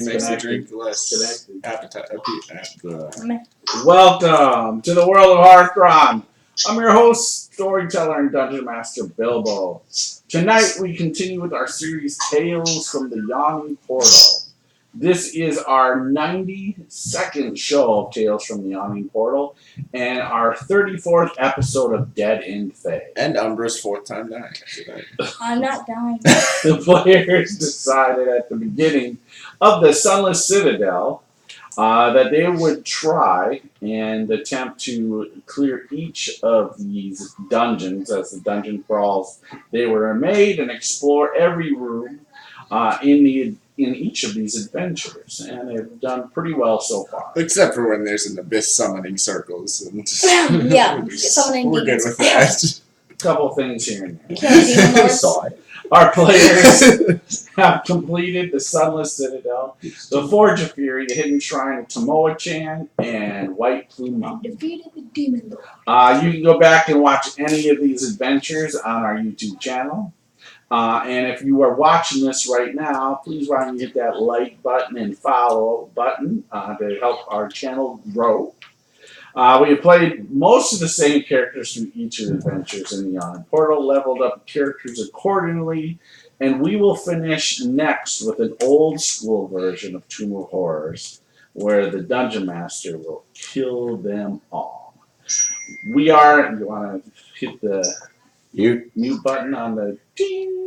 Makes the drink less appetite. Welcome to the world of Hearthron. I'm your host, storyteller, and dungeon master Bilbo. Tonight we continue with our series Tales from the Yawning Portal. This is our 92nd show of Tales from the Yawning Portal and our 34th episode of Dead In Thay. And Umbra's 4th time dying. I'm not dying. The players decided at the beginning of the Sunless Citadel that they would try and attempt to clear each of these dungeons as the dungeon crawls they were made and explore every room in each of these adventures, and they've done pretty well so far. Except for when there's an abyss summoning circles. And yeah, summoning we're good with that. A couple things here and there. Can't saw it. Our players have completed the Sunless Citadel, the Forge of Fury, the Hidden Shrine of Tamoachan, and White Plum Mountain. Defeated the demon. You can go back and watch any of these adventures on our YouTube channel. And if you are watching this right now, please why don't you hit that like button and follow button to help our channel grow. We have played most of the same characters through each of the adventures in the Yawning Portal, leveled up characters accordingly, and we will finish next with an old school version of Tomb of Horrors, where the Dungeon Master will kill them all. You want to hit the mute button on the ding.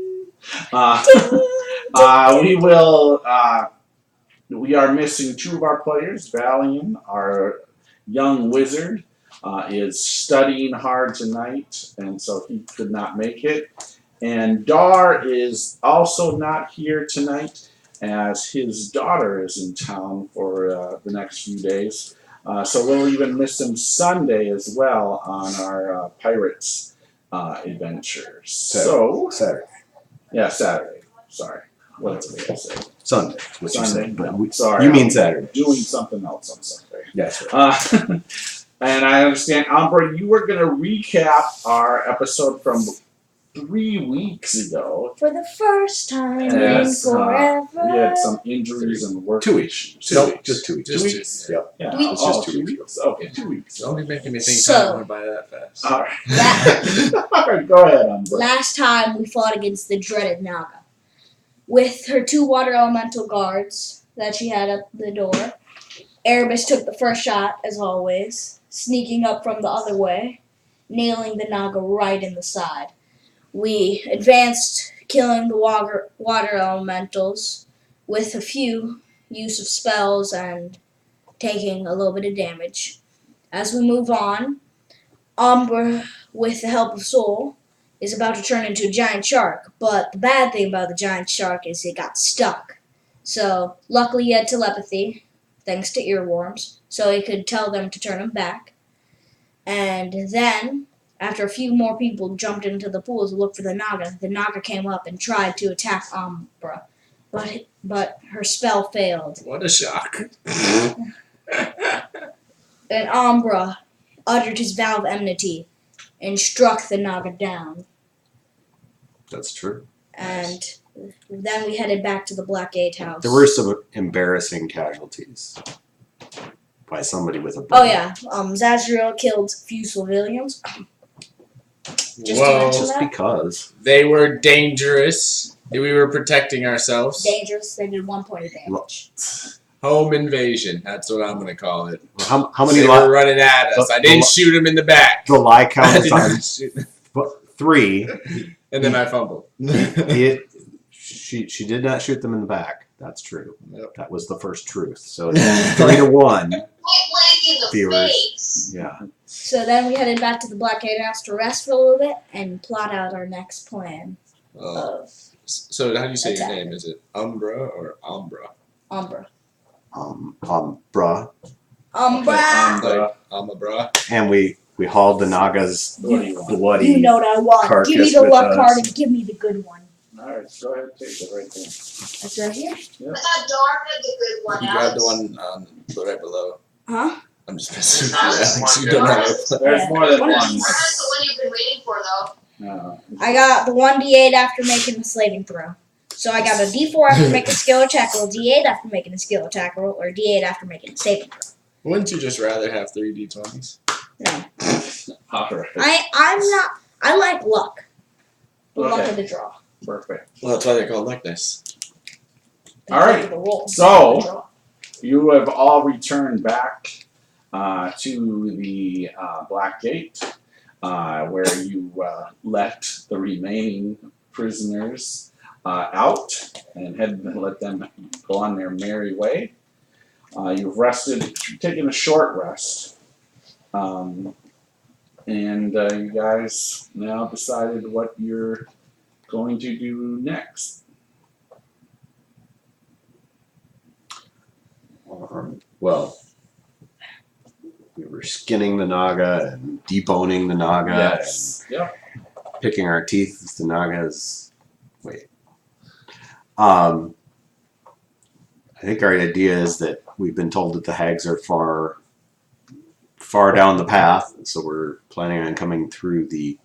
We are missing 2 of our players. Valian, our young wizard, is studying hard tonight, and so he could not make it. And Dar is also not here tonight, as his daughter is in town for the next few days. So we'll even miss him Sunday as well on our Pirates adventures. Saturday. Yeah, Saturday. Sorry. What did I say? Sunday. Sunday. No, sorry. You mean Saturday. Doing something else on Sunday. Yes, right. And I understand, Umbra, you were going to recap our episode from 3 weeks ago. For the first time in forever. We had some injuries and work 2 weeks. issues. Just 2 weeks. 2 weeks? Yep. Yeah. It's just 2 weeks. Okay, 2 weeks. Don't be making me think So- time went by that fast. All right. All right, go ahead, Umbra. Last time we fought against the dreaded Naga. With her 2 water elemental guards that she had at the door, Erebus took the first shot, as always, sneaking up from the other way, nailing the Naga right in the side. We advanced, killing the water elementals with a few use of spells and taking a little bit of damage. As we move on, Umbra, with the help of Soul, is about to turn into a giant shark, but the bad thing about the giant shark is it got stuck. So, luckily he had telepathy, thanks to earworms, so he could tell them to turn him back. And then, after a few more people jumped into the pool to look for the Naga came up and tried to attack Umbra, but her spell failed. What a shock. And Umbra uttered his vow of enmity and struck the Naga down. That's true. And then we headed back to the Black Gatehouse. There were some embarrassing casualties by somebody with a bow. Oh yeah, Zazriel killed a few civilians. Just to mention Just that. because. They were dangerous. We were protecting ourselves. Dangerous. They did 1 point of damage. Home invasion. That's what I'm going to call it. How many They were running at us. I didn't shoot him in the back. The lie I count did is not on shoot him. 3. And then I fumbled. She did not shoot them in the back. That's true. Yep. That was the first truth. So it's 3-1. Viewers. Face. Yeah. So then we headed back to the Black Gatehouse to rest for a little bit and plot out our next plan of So how do you say your Attack. name? Is it Umbra or Umbra? Umbra. Bruh. Umbra! Like Umbra? And we hauled the Naga's What do you want? bloody. You know what I want. Give me carcass the with luck us. card and give me the good one. All right, go ahead, take it right there. That's right here. I thought Dar had the good one. You grab the one right below. Huh? I'm just messing with you, Alex. You don't have a There's Yeah. more than What one. is- Where's the one you've been waiting for, though? No. I got the 1d8 after making the slaving throw. So I got a D4 after making a skill attack roll, D8 after making a skill attack roll, or D8 after making a saving throw. Wouldn't you just rather have 3 d20s? No. Alright. I like luck. The luck Okay. of the draw. Perfect. Well, that's why they're called like this. The All luck right. of the roll. So- The draw. You have all returned back to the Black Gate, where you let the remaining prisoners out and let them go on their merry way. You've rested, taken a short rest, and you guys now decided what you're going to do next. Well, we were skinning the Naga and deboning the Naga Yes. Yep. and picking our teeth as the Nagas. Wait. I think our idea is that we've been told that the hags are far down the path, so we're planning on coming through a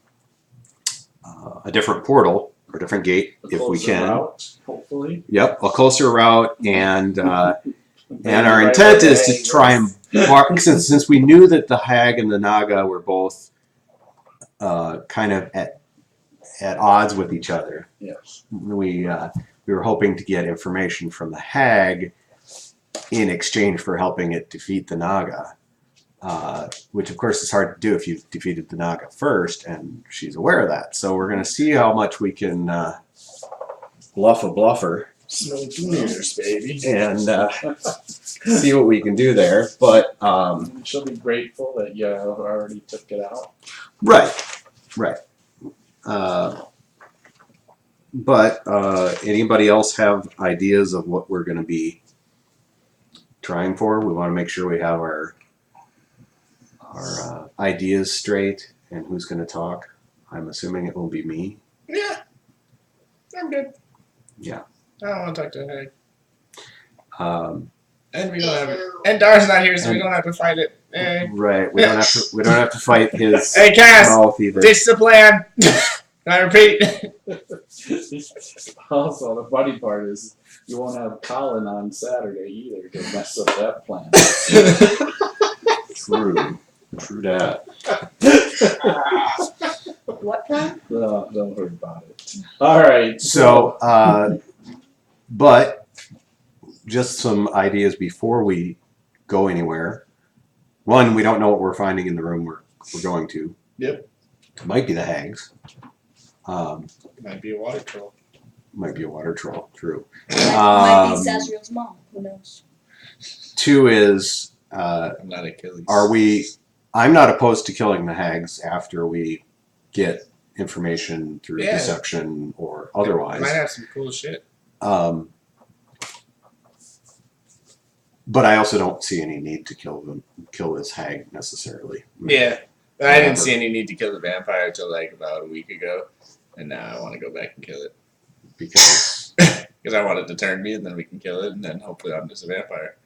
different portal or different gate A if we closer can. route, hopefully. Yep, a closer route, and our Right intent is away. to try and since we knew that the hag and the Naga were both kind of at odds with each other. Yes. We were hoping to get information from the hag in exchange for helping it defeat the Naga, which of course is hard to do if you've defeated the Naga first, and she's aware of that. So we're going to see how much we can bluff a bluffer Smoke mirrors, baby. and see what we can do there. But She'll be grateful that you already took it out. right. But anybody else have ideas of what we're going to be trying for? We want to make sure we have our ideas straight and who's going to talk. I'm assuming it will be me. Yeah. I'm good. Yeah. I don't want to talk to Hag. Um, And we don't have it. And Dar's not here, so we don't have to fight it. Hey. right. We don't have to fight his Hey, Cass! mouth either. Ditch the plan! I repeat. Also, the funny part is you won't have Colin on Saturday either to mess up that plan. True that. What plan? No, don't worry about it. All right. So, but just some ideas before we go anywhere. One, we don't know what we're finding in the room we're going to. Yep. It might be the hags. Might be a water troll. Might be a water troll. True. Might be Sazriel's mom. Who knows? Two is, I'm not Achilles. I'm not opposed to killing the hags after we get information through Yeah. deception or Might otherwise. have some cool shit. But I also don't see any need to kill this hag necessarily. Yeah. I didn't see any need to kill the vampire until like about a week ago. And now I want to go back and kill it. Because Because I want it to turn me and then we can kill it and then hopefully I'm just a vampire.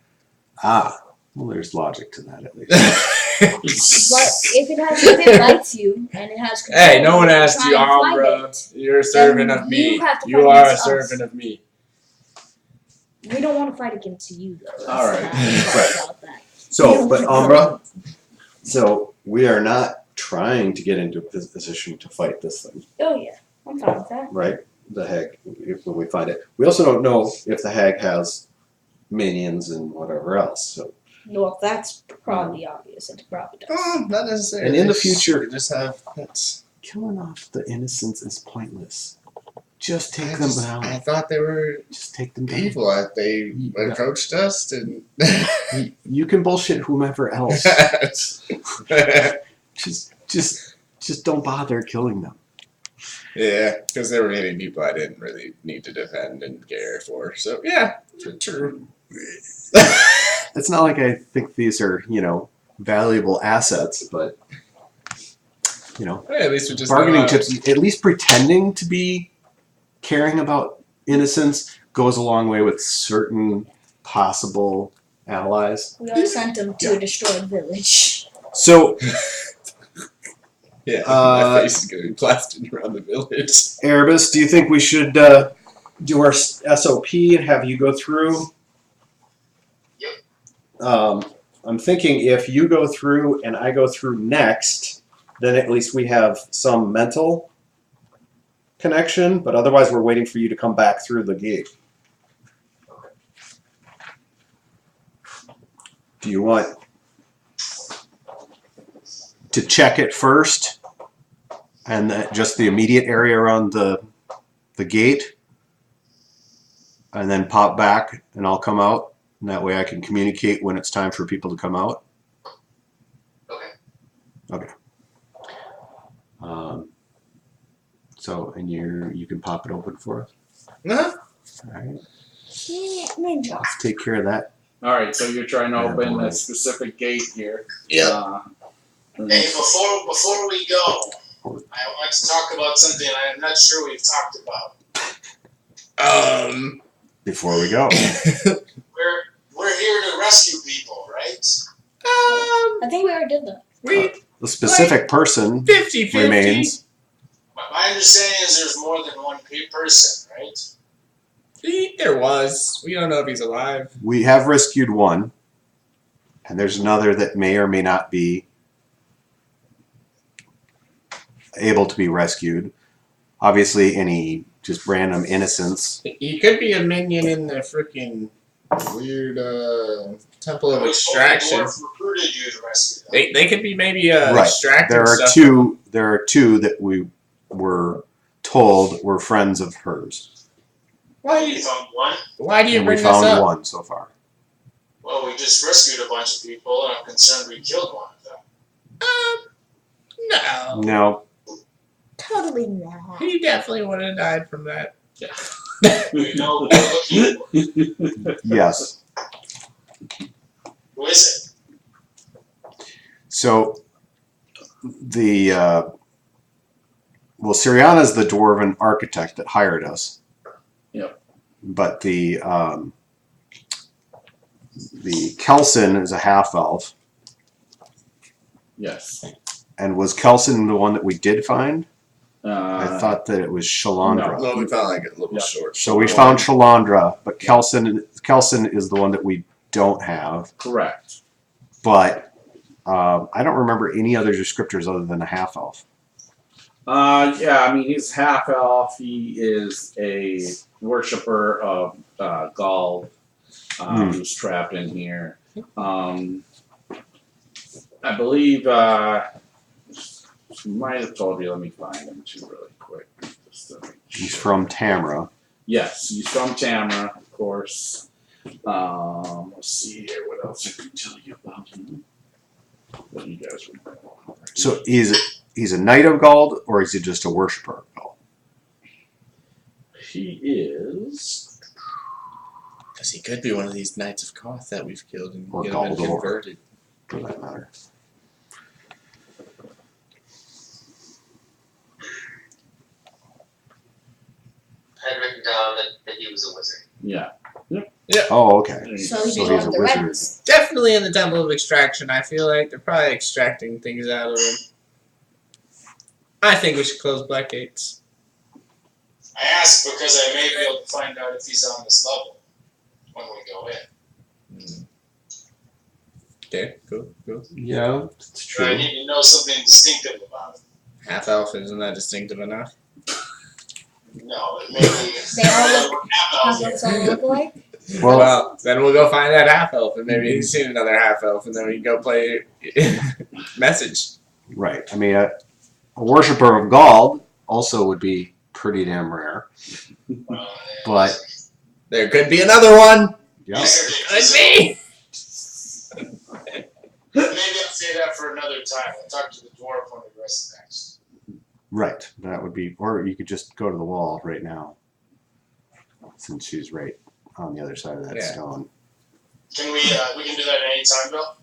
well, there's logic to that at least. But if it likes you and it has control, Hey, no one you asked try you, and fight Umbra. it. You're a servant Then of me. you have to You fight are a against us. servant of me. We don't want to fight against you though. That's All right. not about that. So, but Umbra, so we are not trying to get into a position to fight this thing, Oh yeah, I'm fine with that. right? The hag, when we find it. We also don't know if the hag has minions and whatever else. So, Well, that's probably obvious. It probably does. Not necessarily. And in the future- You just have pets. killing off the innocents is pointless. Just take them I down. thought they were Just take them down. evil. They Yeah. approached us and You can bullshit whomever else. Just don't bother killing them. yeah, because they were hitting people I didn't really need to defend and care for. So yeah, true. It's not like I think these are, valuable assets, but Hey, at least we just bargaining know chips, at least pretending to be caring about innocence goes a long way with certain possible allies. We all sent them to a destroyed village. So, Yeah, my face is gonna be plastered around the village. Erebus, do you think we should do our SOP and have you go through. Yep. I'm thinking if you go through and I go through next, then at least we have some mental connection, but otherwise we're waiting for you to come back through the gate. Do you want to check it first and just the immediate area around the gate and then pop back and I'll come out and that way I can communicate when it's time for people to come out? Okay. So, and you can pop it open for us? Uh-huh. All right. Ninja. Let's take care of that. All right, so you're trying to Yeah, open boy. a specific gate here. Yeah. Hey, before we go, I want to talk about something I'm not sure we've talked about. Before we go. We're here to rescue people, right? I think we already did that. The specific person 50-50. remains. My understanding is there's more than one person, right? There was. We don't know if he's alive. We have rescued one, and there's another that may or may not be able to be rescued. Obviously, any just random innocents. He could be a minion in the freaking weird Temple of Extraction. Dwarf recruited you to rescue them. They could be maybe Right. extracting There are stuff. two. There are two that we were told were friends of hers. Why You found one? do you And bring we this found up? one so far. Well, we just rescued a bunch of people, and I'm concerned we killed one of them. No. No. Totally not. He definitely would have died from that. We know who we're looking for. Yes. Who is So the well, Siriana's the dwarven architect that hired us. Yep. But the Kelson is a half elf. Yes. And was Kelson the one that we did find? I Uh, thought that it was Shalandra. Well, we found like a little Yeah. short. So we found Shalandra, but Kelson is the one that we don't have. correct. But I don't remember any other descriptors other than a half elf. Yeah, I mean, he's half elf. He is a worshiper of Gaul, who's trapped in here. I believe she might have told you. Let me find him too really quick. Just to make He's sure. from Tamra. Yes, he's from Tamra, of course. Let's see here. What else I can tell you about him? What you guys would know already. So he's a knight of Gald, or is he just a worshiper of Gald? He is. Because he could be one of these Knights of Koth that we've killed and Or get him Galdor. converted. For that matter. I had written down that he was a wizard. Yeah. Oh, okay. So he's So one he's of a the wizard. Reds. Definitely in the Temple of Extraction. I feel like they're probably extracting things out of him. I think we should close Black Gates. I asked because I may be able to find out if he's on this level when we go in. Okay, cool. Yeah, it's But I true. need to know something distinctive about him. Half elf isn't that distinctive enough? No, it may be. They all look. How does all look like? Well, Then we'll go find that half elf, and maybe he's seen another half elf, and then we can go play message. right. I mean, a worshiper of Gald also would be pretty damn rare. But There could be another one. yeah, Could be. Maybe I'll say that for another time. I'll talk to the dwarf when we rest next. right. That would be, or you could just go to the wall right now, since she's right on the other side of that Yeah. stone. Can we can do that at any time, Bill?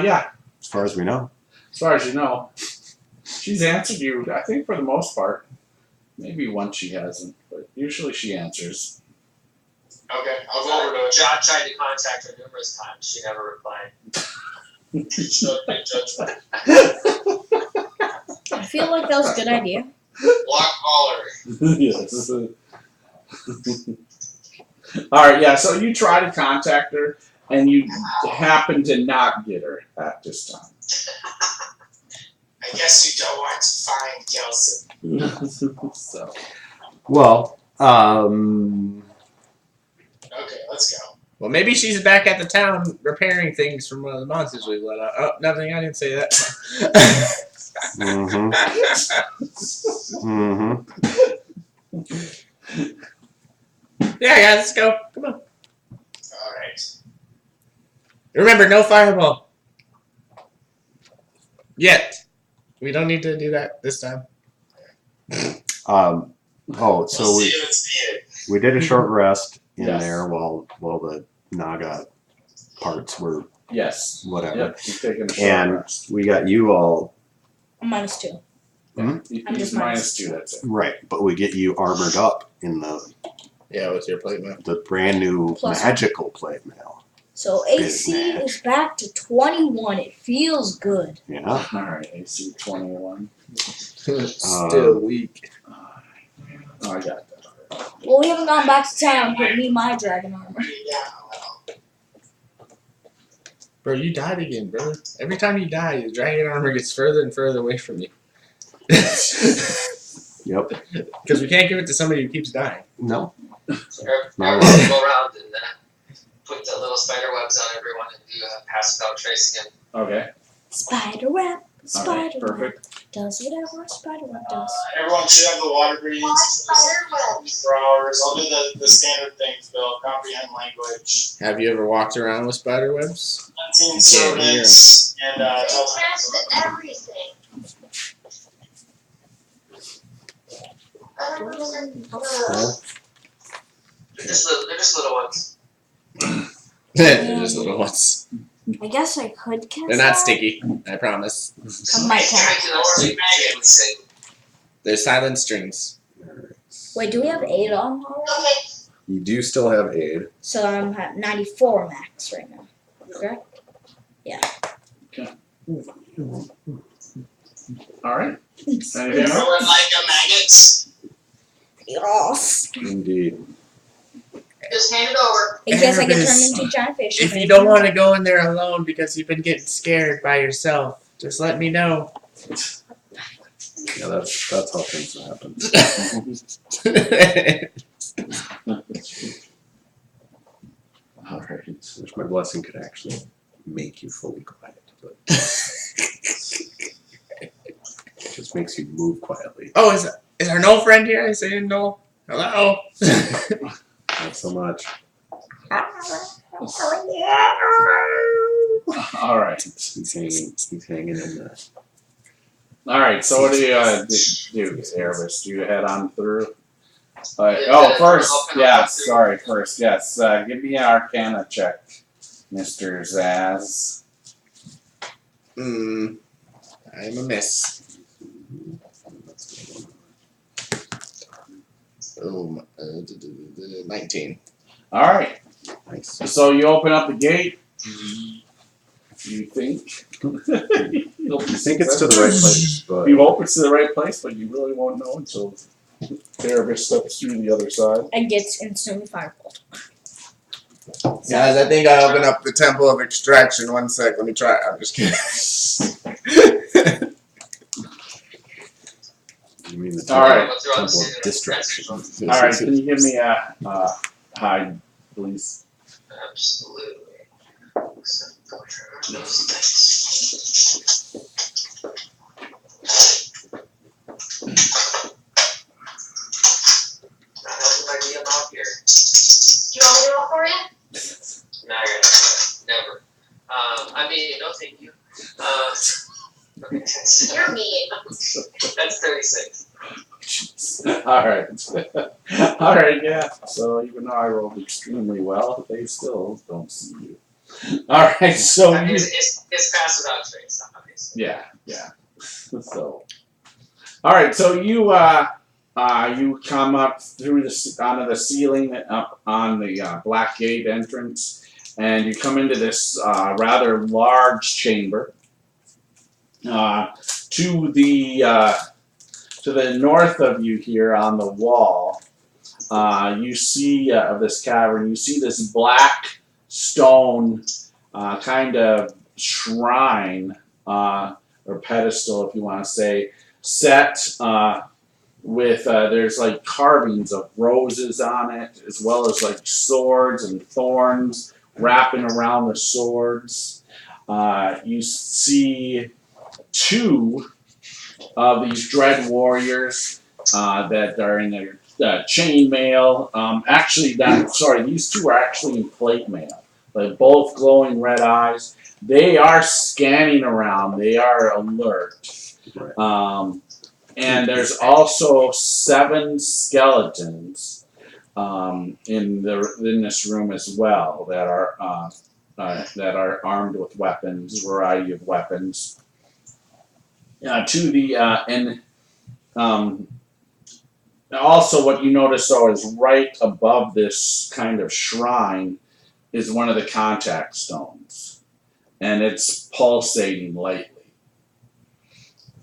Yeah. As far as we know. As far as you know, she's answered you. I think for the most part. Maybe once she hasn't, but usually she answers. Okay, I'll go over to it. John tried to contact her numerous times. She never replied. Showed good judgment. I feel like that was a good idea. Block caller. Yes. All right, yeah. So you try to contact her, and you happen to not get her at this time. I guess you don't want to find Kelson. So Well, Okay, let's go. Well, maybe she's back at the town repairing things from one of the monsters we let out. Oh, nothing. I didn't say that. mm-hmm. Yeah, guys, let's go. Come on. All right. Remember, no fireball. Yet. We don't need to do that this time. Oh, We'll so see if it's needed. we did a short rest in Yes. there while the Naga parts were yes, whatever. yep. You're taking a short And rest. we got you all -2. You- I'm just -2. That's it. right, but we get you armored up in Yeah, with your plate, man. the brand new Plus- magical plate mail. So AC Big is back to 21. It feels good. Yeah. All right, AC 21. Still weak. Oh, I got that. Well, we haven't gone back to town. Put me my dragon armor. Yeah, well, Bro, you died again, brother. Every time you die, the dragon armor gets further and further away from you. Yep. Because we can't give it to somebody who keeps dying. No. So Not everyone go around and put the little spider webs on everyone and do a pass without trace again. Okay. Spider web. All right. Spider web. Perfect. Does whatever a spider web does. everyone should have the water breeds for hours. I'll do the standard things, Bill. Comprehend language, Have you ever walked around with spider webs? unseen can't hear 'em. servants, and tell everything. They're just little ones. They're just little ones. I guess I could cast They're not that. sticky, I promise. I might cast. They're silent strings. Wait, do we have 8 on already? Okay. You do still have aid. So I'm at 94 max right now. Correct? All right. Yes. Anything else? Someone like a maggot. Indeed. Just hand it over. In case I get Erebus, turned into a giant fish. If you don't want to go in there alone because you've been getting scared by yourself, just let me know. Yeah, that's how things happen. All right. Which my blessing could actually make you fully quiet, but it just makes you move quietly. Oh, is our no friend here? I say no. Hello. Not so much. All right. He's hanging in there. All right. So what do you do, Erebus? Do you head on through? First, yes. Sorry, first, yes. Give me an Arcana check, Mr. Zaz. I'm a miss. Oh, 19. All right. Nice. So you open up the gate. You think? You think it's to the right place, but You hope it's to the right place, but you really won't know until Erebus steps through the other side. And gets instantly fireballed. Guys, I think I opened up the Temple of Extraction. 1 sec, let me try. I'm just kidding. you mean the All right. temple of distraction. All right. Can you give me a hide, please? Absolutely. Not helping my DM out here. Do you want me to roll for you? Nah, you're not gonna- never. I mean, no, thank you. Okay, You're mean. that's 36. All right. All right. Yeah. So even though I rolled extremely well, they still don't see you. All right. So I mean, you. it's pass without trace, obviously. Yeah. Yeah. So. All right. So you you come up through onto the ceiling up on the Black Gate entrance, and you come into this rather large chamber. To the north of you here on the wall you see of this cavern, you see this black stone kind of shrine or pedestal, if you want to say, set with there's like carvings of roses on it, as well as like swords and thorns wrapping around the swords. You see two of these dread warriors that are in their chainmail. These two are actually in plate mail. But both glowing red eyes. They are scanning around. They are alert. Right. And there's also 7 skeletons in this room as well that are armed with weapons, variety of weapons. Also, what you notice though is right above this kind of shrine is one of the contact stones, and it's pulsating lightly.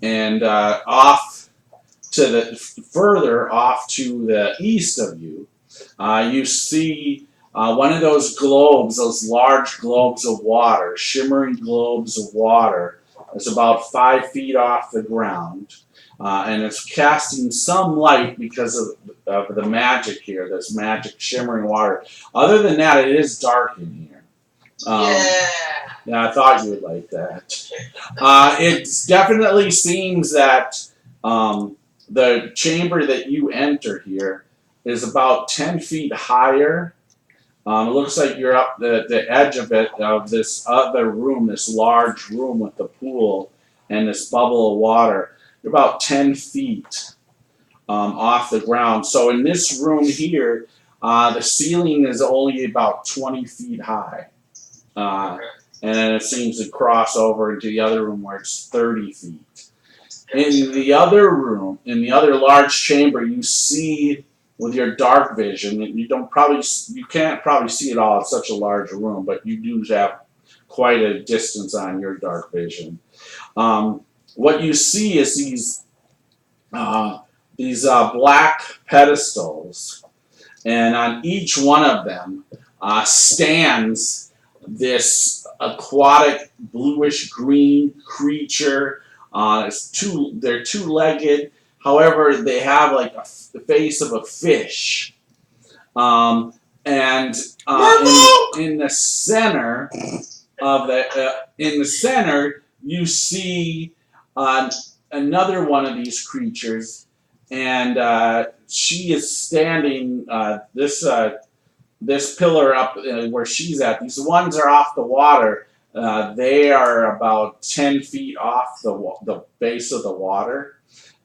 And further off to the east of you, you see one of those globes, those large globes of water, shimmering globes of water. It's about 5 feet off the ground, and it's casting some light because of the magic here, this magic shimmering water. Other than that, it is dark in here. Yeah, I thought you would like that. It definitely seems that the chamber that you enter here is about 10 feet higher. It looks like you're up the edge of this other room, this large room with the pool and this bubble of water. You're about 10 feet off the ground. So in this room here, the ceiling is only about 20 feet high. And then it seems to cross over into the other room where it's 30 feet. In the other room, in the other large chamber, you see with your dark vision, and you can't probably see it all. It's such a large room, but you do have quite a distance on your dark vision. What you see is these black pedestals, and on each one of them stands this aquatic bluish green creature. They're two-legged. However, they have like the face of a fish. And in the center of in the center, you see another one of these creatures, and she is standing this pillar up where she's at. These ones are off the water. They are about 10 feet off the base of the water.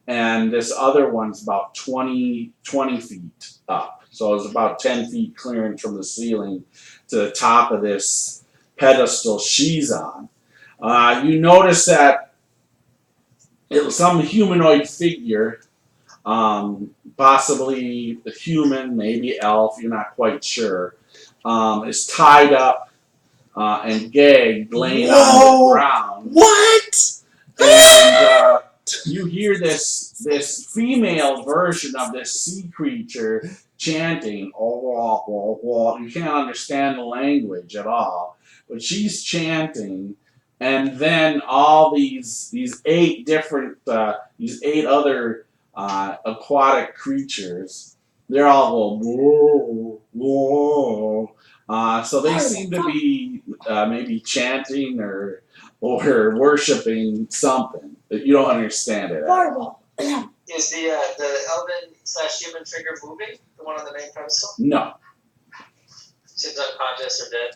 And this other one's about 20 feet up. So it's about 10 feet clearance from the ceiling to the top of this pedestal she's on. You notice that it was some humanoid figure, possibly a human, maybe elf, you're not quite sure, is tied up and gagged, laying on the ground. What? And you hear this female version of this sea creature chanting, oh, you can't understand the language at all, but she's chanting, and then all these 8 other aquatic creators, they're all going, whoa, whoa. So they seem to be maybe chanting or worshiping something that you don't understand it. Fireball. Is the Elven/human figure moving? The one on the main pedestal? No. Seems unconscious or dead.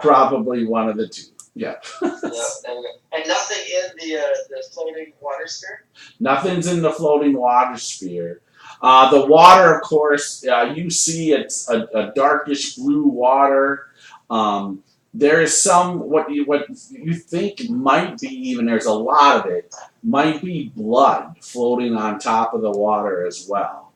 Probably one of the two. Yeah. Yeah, there we go. And nothing in the floating water sphere? Nothing's in the floating water sphere. The water, of course, you see it's a darkish blue water. There is some what you think might be, even there's a lot of it, might be blood floating on top of the water as well.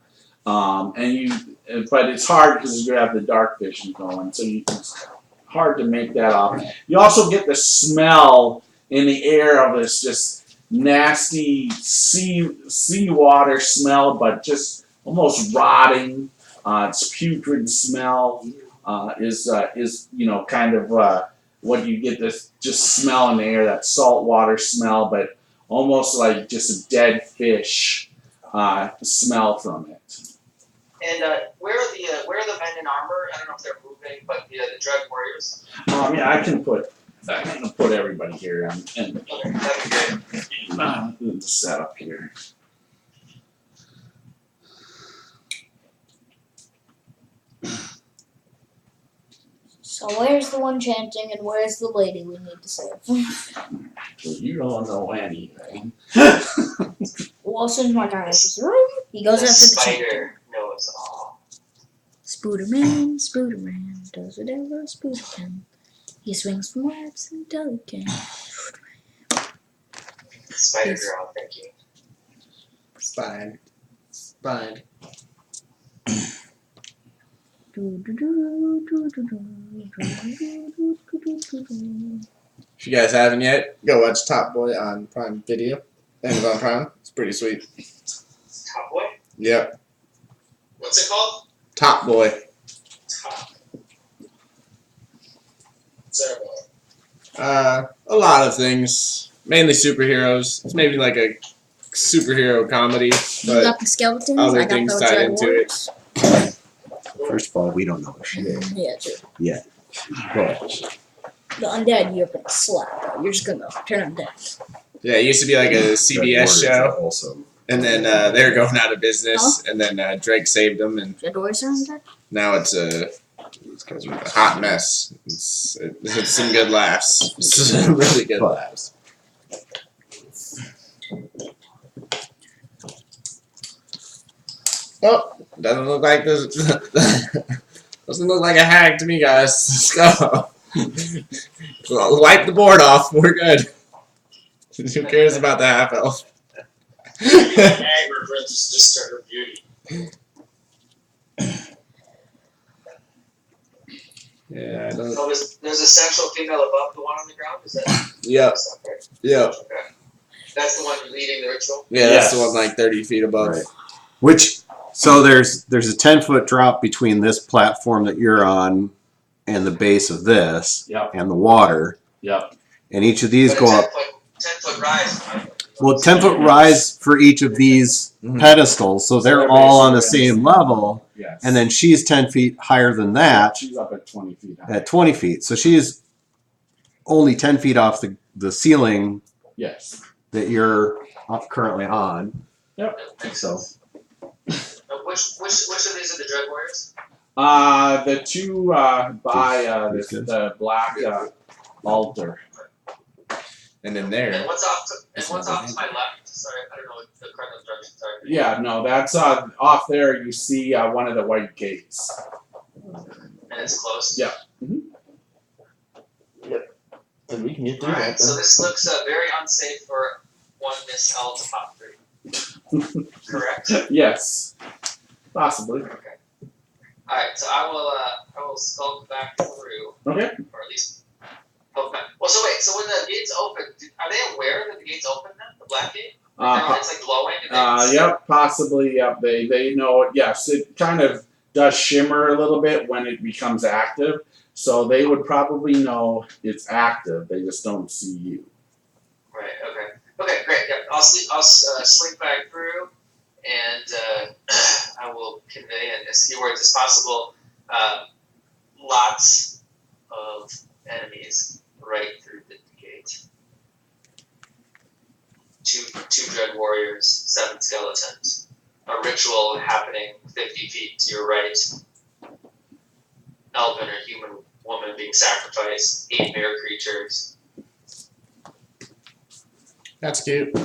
But it's hard because you have the dark vision going, so it's hard to make that out. You also get the smell in the air of this just nasty seawater smell, but just almost rotting. Its putrid smell is kind of what you get, this just smell in the air, that saltwater smell, but almost like just a dead fish smell from it. And where are the men in armor? I don't know if they're moving, but the Drug Warriors. Yeah, I can put everybody here and Okay, that'd be great. the setup here. So where's the one chanting and where's the lady we need to save? You don't know anything. Well, as soon as my guy enters the room, he goes The after the chanting. spider knows all. Spooderman, does whatever a spooder can. He swings from webs until he can. Spider Yes. girl, thank you. Fine. Fine. If you guys haven't yet, go watch Top Boy on Prime Video. Amazon Prime. It's pretty sweet. Top boy? Yep. What's it called? Top Boy. Top. What's that about? A lot of things. Mainly superheroes. It's maybe like a superhero comedy, You but got the skeletons, I other got things those tied red into warriors. it. First of all, we don't know if she is. Yeah, true. But The undead, you're gonna slap. You're just gonna turn undead. Yeah, it used to be like a CBS show, also. and then they were going out of business, and then Drake saved them, and Red warriors are undead? now it's a hot mess. It's some good laughs. Some really good laughs. Oh, doesn't look like this. Doesn't look like a hag to me, guys. Let's go. Wipe the board off. We're good. Who cares about the half elf? Hag references just to her beauty. Yeah, I don't. So there's a sexual female above the one on the ground? Is that Yep. that's not right? Yep. Okay. That's the one leading the ritual? Yeah, that's the Yes. one like 30 feet above. Right. So there's a 10-foot drop between this platform that you're on and the base of this Yep. and the water, Yep. and each of these But go a up. 10-foot rise. Right? Well, 10-foot rise for each of these Mhm. pedestals, so they're they're all on the basically same level, Yes. and then she's 10 feet higher than that she's up at 20 feet high. at 20 feet. So she's only 10 feet off the ceiling Yes. that you're currently on. That makes So. sense. Which of these are the Dread Warriors? The two by These guys? the black altar. And then And there. what's off to my left? Sorry, I don't know what the correct directions are. Yeah, no, that's off there. You see one of the white gates. And it's closed? Yeah. And we can get through Alright, that. so Then. this looks very unsafe for one Miss Elle to pop through. Correct? Yes, possibly. Okay. Alright, so I will skulk back through, Okay. or at least poke back. Well, so wait, so when the gates open, are they aware that the gates open then? The black gate? It's like glowing and they Yep, possibly. Yep, they know it. Yes, it kind of does shimmer a little bit when it becomes active. So they would probably know it's active. They just don't see you. Right, okay. Okay, great. Yeah, I'll slink back through and I will convey in as few words as possible lots of enemies right through the gate. Two dread warriors, 7 skeletons. A ritual happening 50 feet to your right. Elven or human woman being sacrificed. 8 bear creatures. That's cute.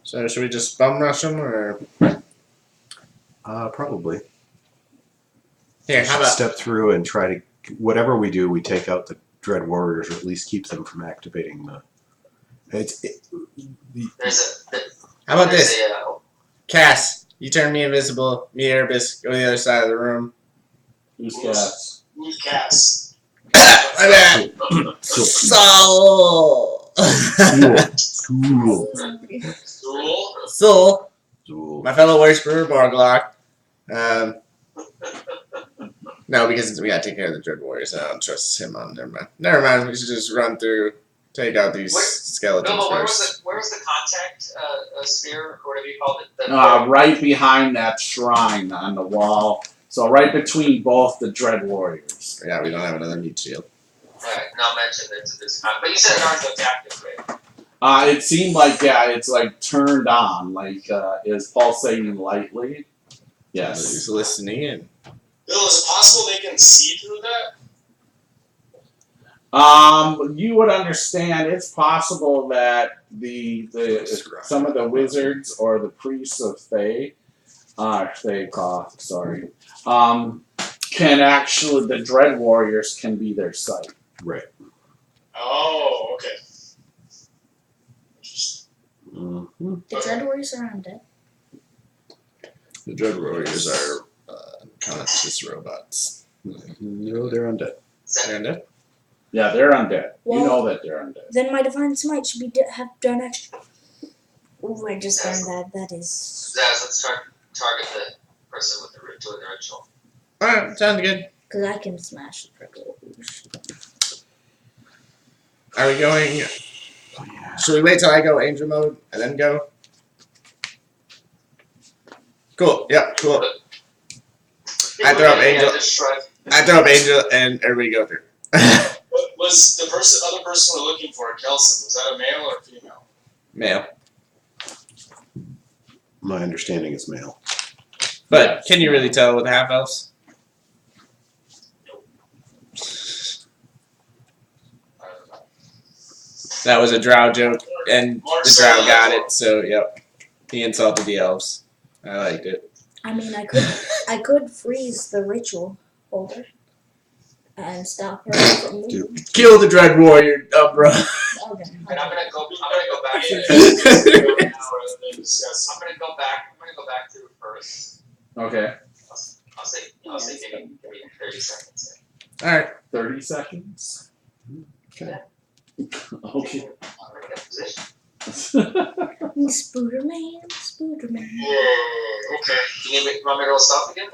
So should we just bum rush them, or Probably. here? How about Step through and try to whatever we do, we take out the dread warriors, or at least keep them from activating the. There's how about this? a Cass, you turn me invisible. Me, Erebus, go to the other side of the room. Who's cats? Who's Cass? My bad. Soul. Cool. Zool? Soul, Cool. my fellow worshiper, Barglock. No, because we gotta take care of the Dread Warriors, and I don't trust him on. Never mind. Never mind. We should just run through, take out these skeletons Bilbo, first. where was the contact sphere, or whatever you called it? Right behind that shrine on the wall. So right between both the Dread Warriors. Yeah, we don't have another meat shield. Alright, not mention that to this time. But you said it already looked active, right? It seemed like it's like turned on, like is pulsating lightly. Yes. He's listening in. Bill, is it possible they can see through that? You would understand it's possible that the some of the wizards or the priests of Thay, can actually, the Dread Warriors can be their sight. Right. Oh, okay. Mm-hmm. The Dread Warriors are undead. The Dread Warriors are conscious robots. No, they're undead. They're undead? Yeah, they're undead. Well, you know that they're undead. Then my Divine Smite should be have done extra. Ooh, I just learned that. That is. Zaz, let's target the person with the doing the ritual. Alright, sounds good. Because I can smash the prickles. Are we going? Should we wait till I go angel mode and then go? Cool. Yep. Cool. I throw up angel. I throw up angel, and everybody go through. What was the other person we're looking for, Kelson? Was that a male or a female? Male. My understanding is male. But can you really tell with half elves? That was a Drow joke, and the Drow got it. So yep, he insulted the elves. I liked it. I mean, I could freeze the ritual holder and stop her from moving. Kill the Dread Warrior, Umbra. Okay. And I'm gonna go back. Yeah. I'm gonna go back through first. Okay. I'll say give me 30 seconds. All right. 30 seconds. Okay. Okay. I'm in a position. Spooderman. Whoa, okay. You want me to roll stealth again?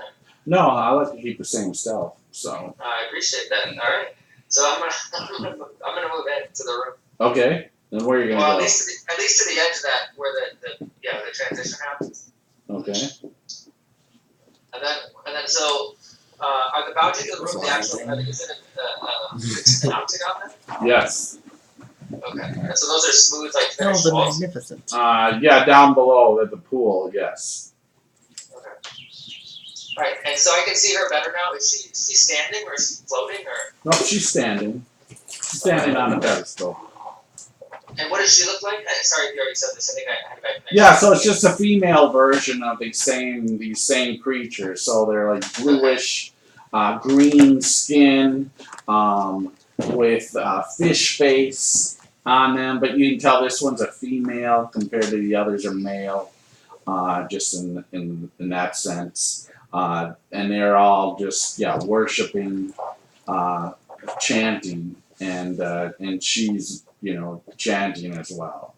No, I like to keep the same stealth. So. I appreciate that. All right. So I'm gonna move into the room. Okay. Then where are you gonna Well, go? at least to the edge of that where the transition happens. Okay. And then so are the boundaries of the room the actual? Is it an octagon then? Yes. Okay. And so those are smooth like Oh, finished the walls. magnificent. Yeah, down below at the pool. Yes. Okay. All right. And so I can see her better now. Is she standing or is she floating or? No, she's standing. She's standing on a pedestal. And what does she look like? Sorry, if you already said this. I think I had it back. Yeah, so it's just a female version of these same creatures. So they're like bluish, green skin, with fish face on them. But you can tell this one's a female compared to the others are male, just in that sense. And they're all just worshiping, chanting, and she's chanting as well.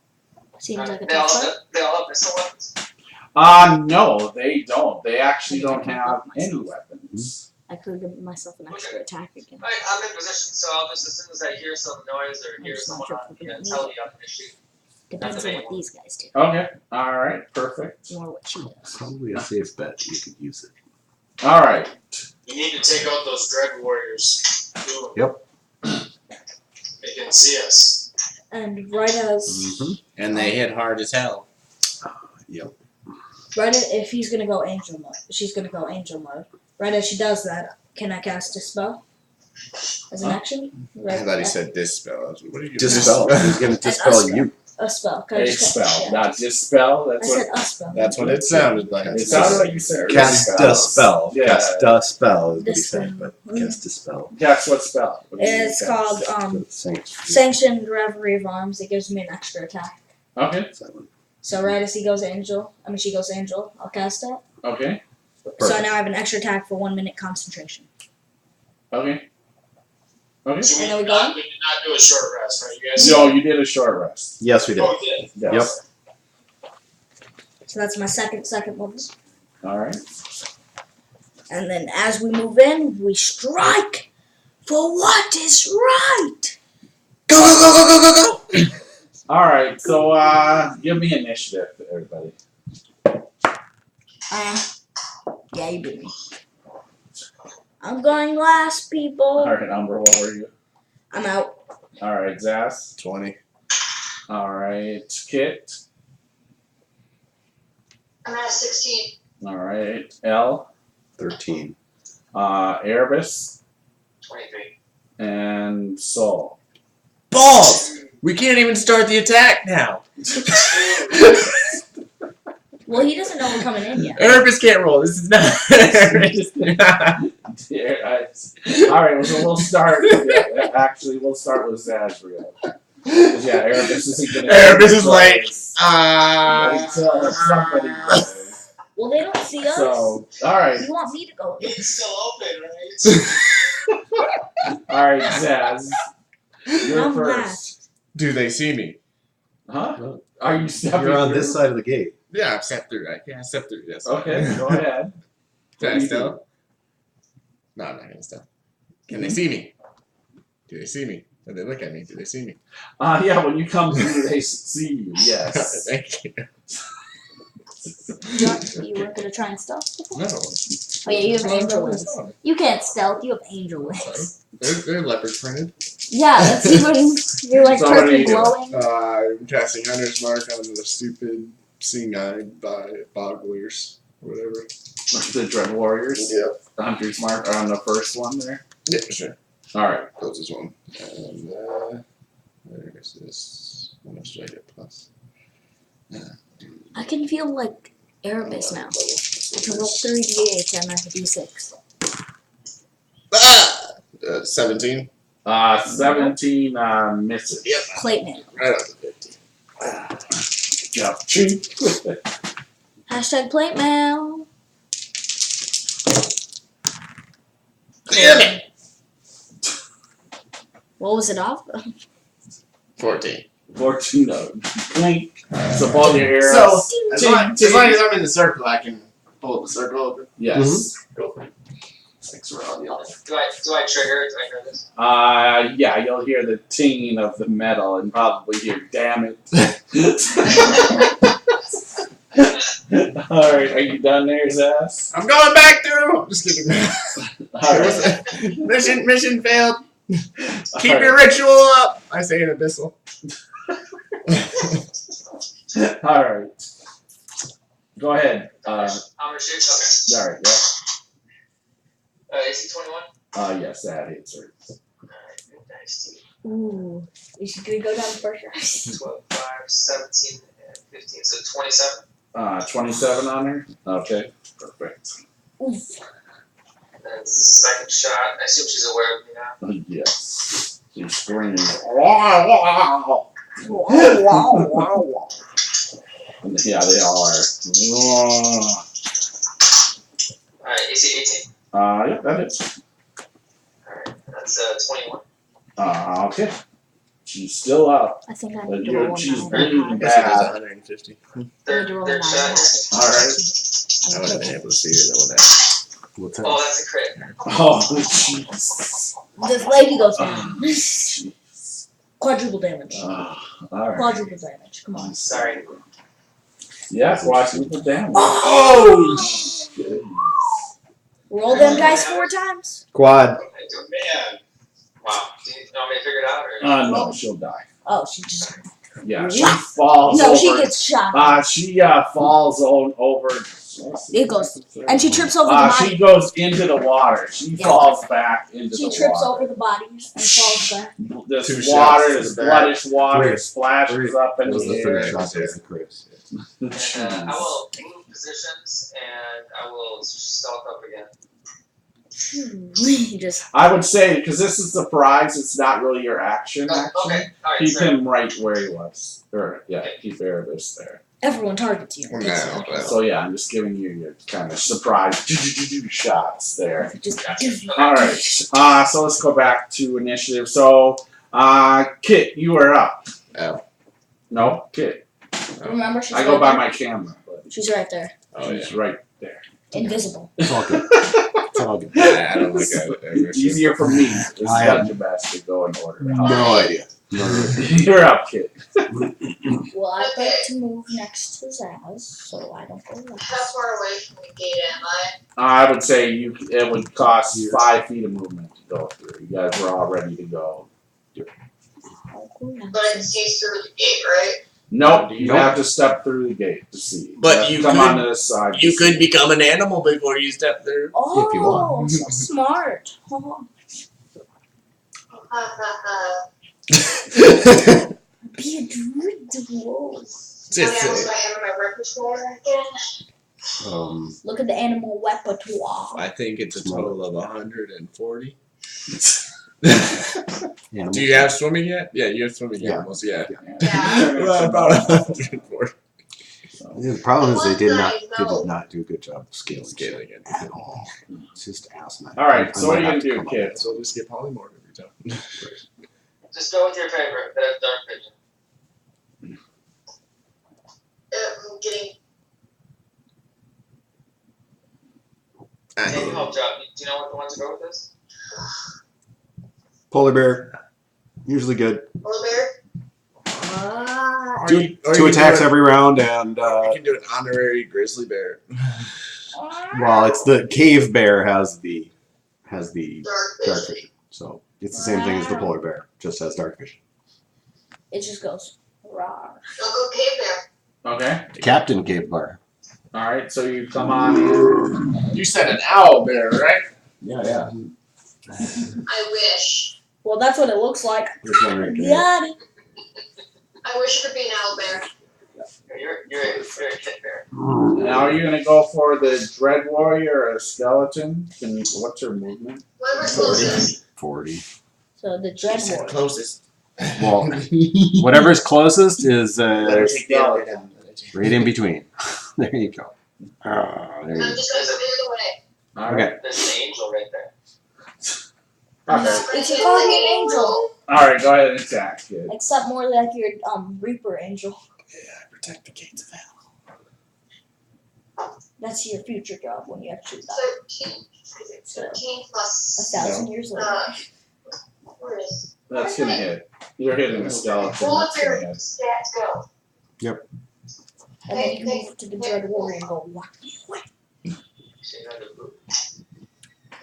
Seems like a They all tough fight. have missile weapons. No, they don't. They actually don't have any weapons. I could give myself an extra attack again. Alright, I'm in position, so I'll just, as soon as I hear some noise or hear someone on the telly, I'm gonna shoot. Depends on what these guys do. Okay. All right. Perfect. More what she does. Probably a safe bet. You could use it. All right. You need to take out those Dread Warriors. Do it. Yep. They can see us. And right as Mm-hmm. And they hit hard as hell. Yep. if he's gonna go angel mode, she's gonna go angel mode. Right as she does that, can I cast a spell as an action? I thought he said dispel. What did you Dispel. He's going to dispel you. A spell. Can I A just spell, yeah. not dispel. I That's said what. a spell. That's what it sounded like. It sounded like you said. Cast a spell. Yeah. Cast a spell is what he Dispel. said, but cast a spell. Guess what spell? What did you It's cast? called Saint. Sanctioned Reverie of Arms. It gives me an extra attack. Okay. So right as she goes angel, I'll cast it. Okay. So Perfect. now I have an extra attack for 1 minute concentration. Okay. Okay. So And then we we go? did not do a short rest, right? You guys? No, you did a short rest. Yes, we did. Oh, we did. Yes. So that's my second level. All right. And then as we move in, we strike for what is right. Go, go, go, go, go, go, go! Alright, so give me initiative, everybody. Yeah, you beat me. I'm going last, people. Alright, Umbra, what were you? I'm out. Alright, Zaz. 20. Alright, Kit. I'm at 16. Alright, Elle. 13. Erebus. 23. And Soul. Balls! We can't even start the attack now. Well, he doesn't know we're coming in yet. Erebus can't roll. This is not. Alright, so we'll start. Yeah, actually, we'll start with Zaz for you. Yeah, Erebus isn't gonna. Erebus is like, until somebody goes. Well, they don't see us. So, alright. You want me to go in? It's still open, right? Alright, Zaz. You're I'm first. last. Do they see me? Huh? Are you stepping You're on through? this side of the gate. Yeah, I've stepped through. I can't step through this. Okay, go ahead. Can I stealth? No, I'm not gonna stealth. Can they see me? Do they see me? Do they look at me? Do they see me? Yeah, when you come through, they see you, yes. Thank you. You weren't gonna try and stealth before? No. Oh yeah, you have angel wings. You can't stealth. You have angel wings. They're leopard printed. Yeah, let's see when you're like So what are perfectly you doing? glowing. I'm casting Hunter's Mark on the stupid seeing-eyed by bogglers or whatever. The Dread Warriors. Yeah. The Hunter's Mark on the first one there. Yeah, sure. Alright. Closest one. And where is this? How much do I get plus? I can feel like Erebus now. I can roll 3 d8 and I have d6. 17. 17 misses. Yep. Plate mail. Right up to 50. Yeah. Hashtag plate mail. Damn it! What was it off? 14. 14 clink. So both your arrows. So, as long as I'm in the circle, I can pull the circle open. Yes. Go for it. Thanks for all the other. Do I trigger? Do I hear this? Yeah, you'll hear the tinging of the metal and probably hear, damn it. Alright, are you done there, Zaz? I'm going back through! I'm just kidding. Alright. Mission failed. Keep your ritual up! I say in Abyssal. Alright. Go ahead. I'm gonna shoot. Okay. Alright, yeah. AC 21? Yes, that hits her. Alright, nice. Ooh. Is she gonna go down first round? 12, 5, 17, and 15. So 27. 27 on her? Okay, perfect. Oof. And then second shot. I assume she's aware of me now. Yes. She screams. Wow, wow. And yeah, they all are. Alright, AC 18. Yeah, that is. Alright, that's 21. Okay. She's still up. I think I But need to roll a she's 9. bleeding Guess it does bad. 150. Third shot. Alright. I would have been able to see her though with that. What's that? Oh, that's a crit. Oh, jeez. This lady goes down. Jeez. Quadruple damage. Alright. Quadruple damage. Come on. Sorry. Yeah, watch people down. Oh! Roll them dice 4 times. Quad. Man. Wow. Do you want me to figure it out? Or? No, she'll die. Oh, she just. Yeah, she falls No, over. she gets shot. She falls over. It goes. And she trips over the body. She goes into the water. She Yeah. falls back into She the trips water. over the body and falls back. This 2 water, shots to this the back. bloodish water, 3. splashes 3. up in That was the the air. third shot. That was the crit. And, I will move positions and I will stealth up again. He just. I would say, because this is the prize, it's not really your action. Okay. Alright, Keep so him right where he was. Or, yeah, keep Erebus there. Everyone targets you. No, well. So, yeah, I'm just giving you your kind of surprise shots there. Just. Alright, so let's go back to initiative. So, Kit, you are up. Elle. No, Kit. Remember, she's I go right by there. my camera, but She's right there. Oh, yeah. she's right there. Invisible. It's all good. all good. I don't like that. Easier for me as I have Dungeon Master to go in order. No idea. No idea. You're up, kid. Well, I'd like Okay. to move next to Zaz, so I don't go How last. far away from the gate am I? I would say it would cost 5 feet of movement to go through. You guys were all ready to go. I'll go last. But I can see through the gate, right? Nope, you Nope. have to step through the gate to see. But have to you come could- onto this side. to You see. could become an animal before you step through. Oh, If you want. so smart. Oh, Ha ha ha. be a druid. Whoa. How many animals do I have in my repertoire again? Look at the animal repertoire. I think it's a total of 140. Animals. Do you have swimming yet? Yeah, you have swimming Yeah. animals. Yeah. Yeah. Well, about 140. The problem is they did One guy, no. did not do a good job of scaling it. at all. It's just asinine. All right, so I what are might you have gonna do, to come up kid? with So we'll just get polymorph every time. Just go with your favorite, that have dark vision. I'm getting. Hey, help job. Do you know what the ones to go with this? Polar bear, usually good. Polar bear? Ah. Two attacks every round, and You can do an honorary grizzly bear. well, it's the cave bear has the Dark dark vision. vision, so it's the same thing as the polar bear, just has dark vision. It just goes raw. I'll go cave bear. Okay. Captain Cave Bear. All right, so you come on in. You said an owl bear, right? Yeah. I wish. Well, that's what it looks like. Just wondering, Got it. I wish it could be an owl bear. You're a kid bear. Now, are you gonna go for the Dread Warrior or a skeleton? What's your movement? Whatever's closest. 40. So the You dread said warrior. closest. Well, whatever's closest is Better take the other way down. right in between. There you go. There I'm you go. just gonna clear the way. All right. Okay. There's an angel right there. Okay. It's a guardian angel. All right. Go ahead and attack, kid. Except more like your Reaper angel. Yeah, protect the gates of hell. That's your future job when you actually die. 13. So 13 a plus. 1,000 years later. Where is? That's gonna hit. You're hitting a skeleton. Well, That's if your gonna hit. stats go. And then you can move to the dread warrior and go whack. So you know the boot.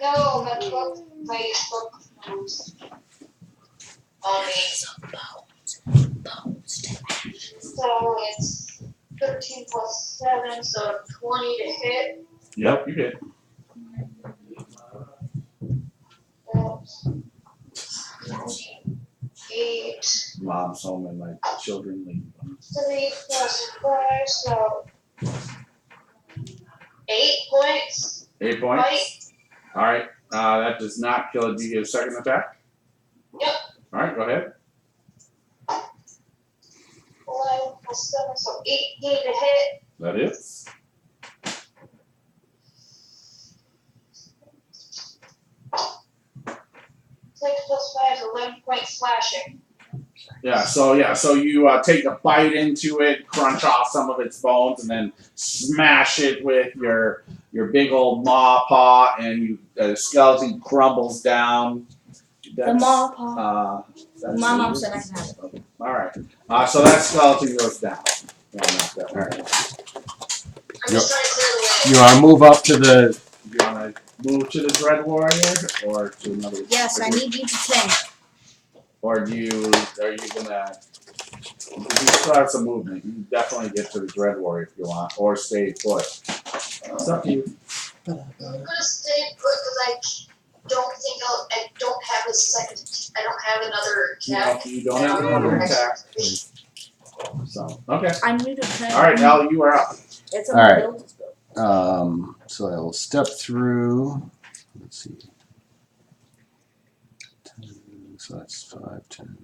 No, my book moves on me. Bones to ash. So it's 13 plus 7, so 20 to hit. Yep, you hit. That's 8. Mom's home and my children leave. 3 plus 5, so 8 points. 8 points. Fight. All right. That does not kill it. Do you get a second attack? Yep. All right. Go ahead. 11 plus 7, so 18 to hit. That is. 6 plus 5 is 11 points slashing. So you take a bite into it, crunch off some of its bones, and then smash it with your big old maw paw, and the skeleton crumbles down. The maw paw. That's My mom said I can have it. All right. So that skeleton goes down. Yeah, knock that one All right. down. I'm just trying to clear the way. You want to move up to the. You want to move to the Dread Warrior or to another? Yes, I need you to tank. Or are you gonna? You still have some movement. You can definitely get to the Dread Warrior if you want, or stay put. It's up to you. I'm gonna stay put because I don't have a second. I don't have another attack. You don't have another attack. So okay. I need to tank. All right, Elle, you are up. It's a All right. build. So I will step through. Let's see. 10, so that's 5, 10,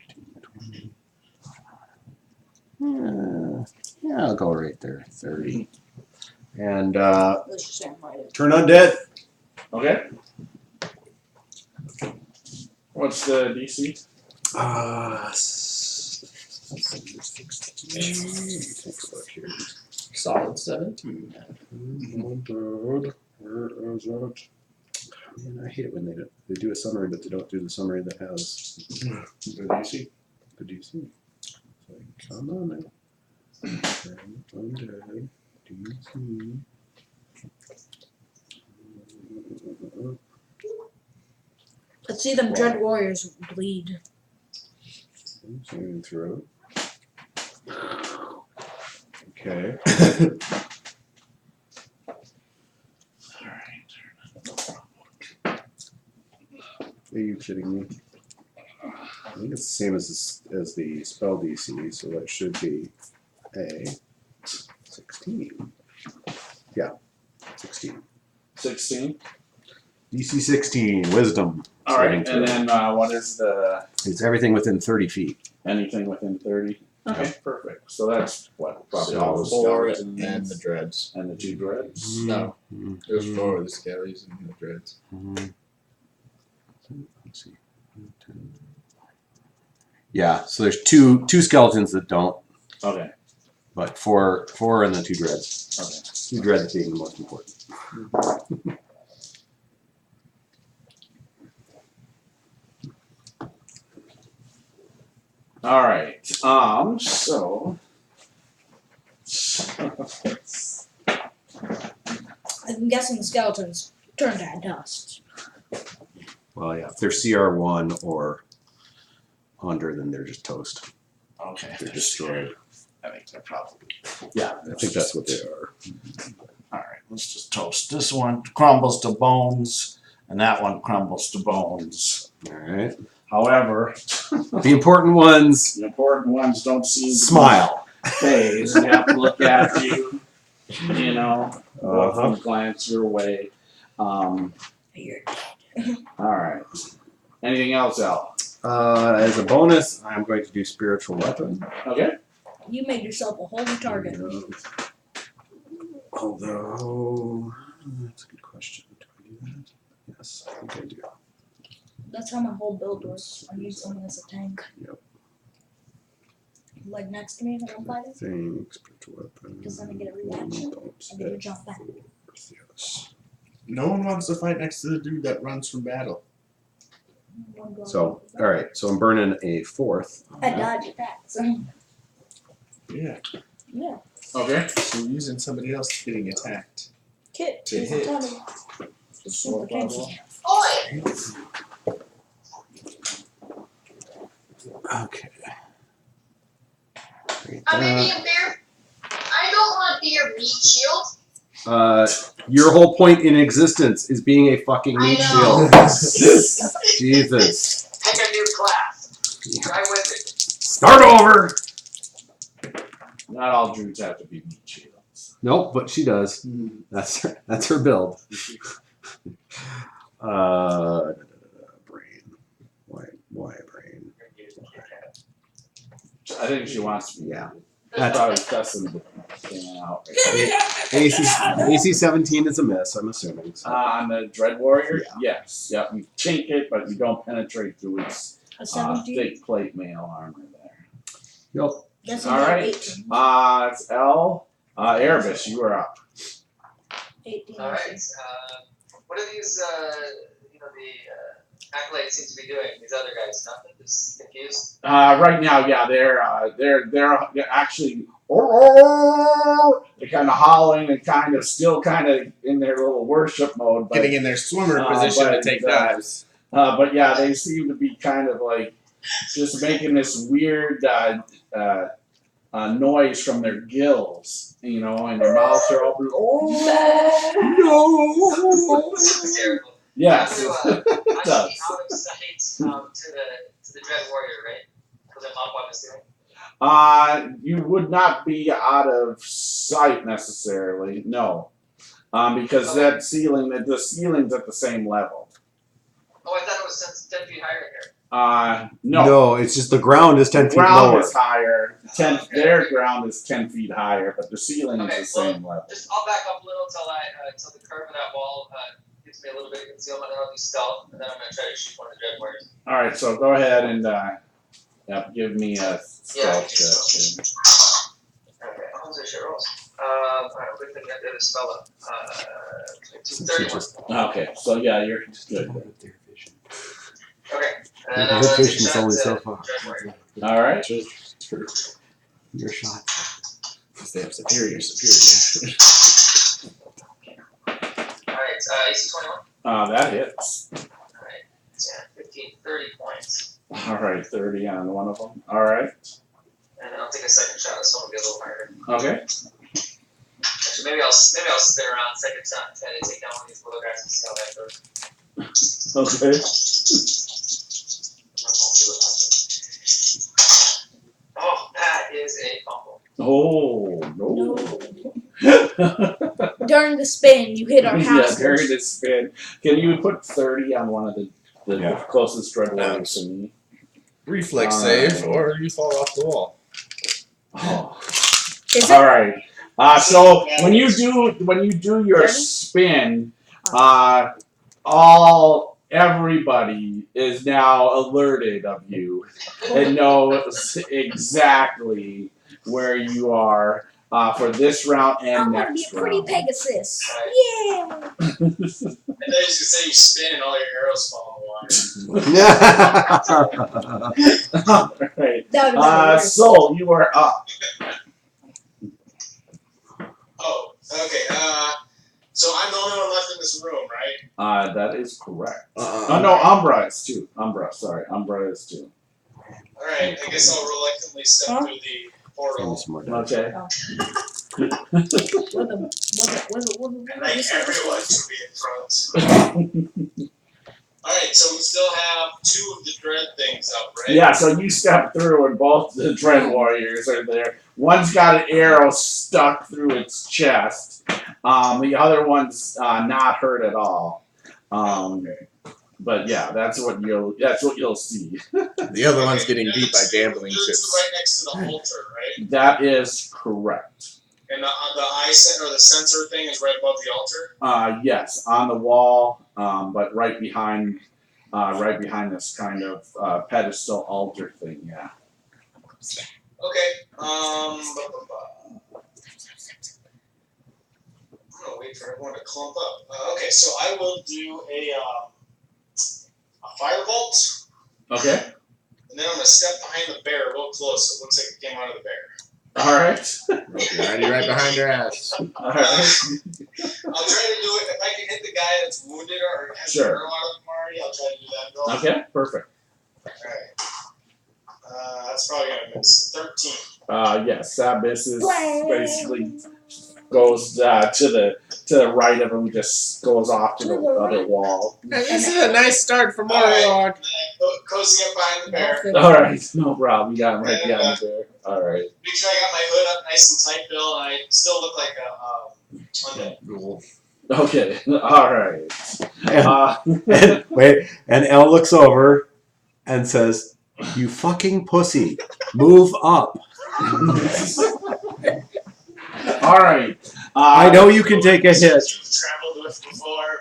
15, 20. Yeah, I'll go right there. 30. And Let's just say I'm right. turn undead. Okay. What's the DC? Solid 17. Where is it? Man, I hate it when they do a summary, but they don't do the summary that has The DC. the DC. It's like, come on now. Undead, DC. Let's see them Dread Warriors bleed. Saving throw. Okay. Are you kidding me? I think it's the same as the spell DC, so that should be a 16. Yeah, 16. 16. DC 16, Wisdom. All right, Saving and throw. then what is the It's everything within 30 feet. anything within 30? Okay, perfect. So that's what probably So all the 4 skeletons and the dreads. and the 2 dreads. No, Mhm. it was 4 of the skellies and the dreads. Mhm. Let's see. Yeah, so there's two skeletons that don't, Okay. but four and the 2 dreads. Okay. 2 dreads being the most important. All right. So. I'm guessing the skeletons turned to dust. Well, yeah, if they're CR1 or under, then they're just toast. Okay. They're destroyed. I think they're probably. Yeah, I think that's what they are. All right. Let's just toast. This one crumbles to bones, and that one crumbles to bones. All right. However, The important ones the important ones don't seem to smile. phase. They have to look at you. You know, both of Uh-huh. them glance your way. All right. Anything else, Elle? As a bonus, I'm going to do spiritual weapon. Okay. You made yourself a holy target. Although that's a good question. Do I do that? Yes, I think I do. That's how my whole build was. I used someone as a tank. Yep. Like next to me when I'm fighting. Thing, spiritual weapon. Because then I get a reaction. Don't I get a jump back. yes. No one wants to fight next to the dude that runs from battle. So, all right. So I'm burning a 4th. I dodge that. So Yeah. yeah. Okay. So we're using somebody else getting attacked. Kit. To He's hit. a ton of super tanky. Oi! Okay. I'm Indian beer. I don't want to be your meat shield. Your whole point in existence is being a fucking meat I shield. know. Jesus. Pick a new class. Try with it. Start over. Not all druids have to be meat shields. Nope, but she does. That's her build. Brain. Why brain? I think she wants to be. Yeah. That's probably cussing the thing out. AC 17 is a miss, I'm assuming. So. On the Dread Warrior, yes. Yep, you chink it, but you don't penetrate through its A 17. thick plate mail armor there. Yep. That's All right. 18. It's Elle. Erebus, you are up. 18. All right. What are these? The acolytes seem to be doing. These other guys, nothing. Just confused. Right now, yeah, they're actually they're kind of howling and kind of still kind of in their little worship mode, but Getting in their swimmer position to but, take dives. but yeah, they seem to be kind of like just making this weird noise from their gills, you know, and their mouths are open. This is terrible. Yes, I it should be does. out of sight to the Dread Warrior, right? Because I'm up, I'm assuming. You would not be out of sight necessarily, no, because that ceiling, the ceiling's at the same level. Oh, I thought it was 10 feet higher here. No. No, it's just the ground is 10 The feet ground lower. is higher. Their ground is 10 feet higher, but the ceiling Okay, is the same level. Just I'll back up a little until the curve of that wall gives me a little bit of concealment, and I'll do stealth, and then I'm gonna try to shoot one of the Dread Warriors. All right, so go ahead and give me a stealth check. Okay, how much I should rolls? Alright, we're gonna get the other spell up. 31. Okay, so yeah, you're good. Okay. And Your then vision is only so far. All right. Your shot. They have superior. Alright, AC 21. That hits. Alright, 10, 15, 30 points. All right, 30 on one of them. All right. And then I'll take a second shot. This one will be a little harder. Okay. Actually, maybe I'll spin around second time. Try to take down one of these little guys and see how that goes. Okay. Oh, that is a fumble. Oh no. During the spin, you hit our Yeah, house. during the spin. Can you put 30 on one of the Yeah. closest dread warriors to me? Reflex Alright. save, or you fall off the wall. Oh. Is All it? right. So when you do your spin, everybody is now alerted of you and knows exactly where you are for this round I and want to be next a pretty round. Pegasus. Right. Yeah. And then you say you spin and all your arrows fall in the water. All right. That would have been worse. Soul, you are up. Oh, okay. So I'm the only one left in this room, right? That is correct. Oh no, Umbra is too. Umbra is too. All right. I guess I'll reluctantly step through the portal. Okay. And like everyone to be in front. All right. So we still have 2 of the dread things up, right? Yeah, so you step through and both the Dread Warriors are there. One's got an arrow stuck through its chest. The other one's not hurt at all. But yeah, that's what you'll see. The other one's getting beat by gambling Those chips. 2 right next to the altar, right? That is correct. And the eye or the sensor thing is right above the altar. Yes, on the wall, but right behind this kind of pedestal altar thing. Yeah. Okay. I'm gonna wait for everyone to clump up. Okay, so I will do a firebolt, Okay. and then I'm gonna step behind the bear real close. So it looks like it came out of the bear. All right. Already right behind your ass. All right. I'll try to do it if I can hit the guy that's wounded or has Sure. an arrow out of him already. I'll try to do that. Go. Okay. Perfect. Alright. That's probably gonna miss. 13. Yes, that misses. Basically goes to the right of him. Just goes off to the other wall. This is a nice start for Alright. Morlock. And then cozy up behind the bear. All right. No problem. You got him right behind the bear. All right. Make sure I got my hood up nice and tight, Bill, and I still look like a undead. Okay. All right. And, wait, and Elle looks over and says, "You fucking pussy, move up." All right. I know you can take a hit. You've traveled with before,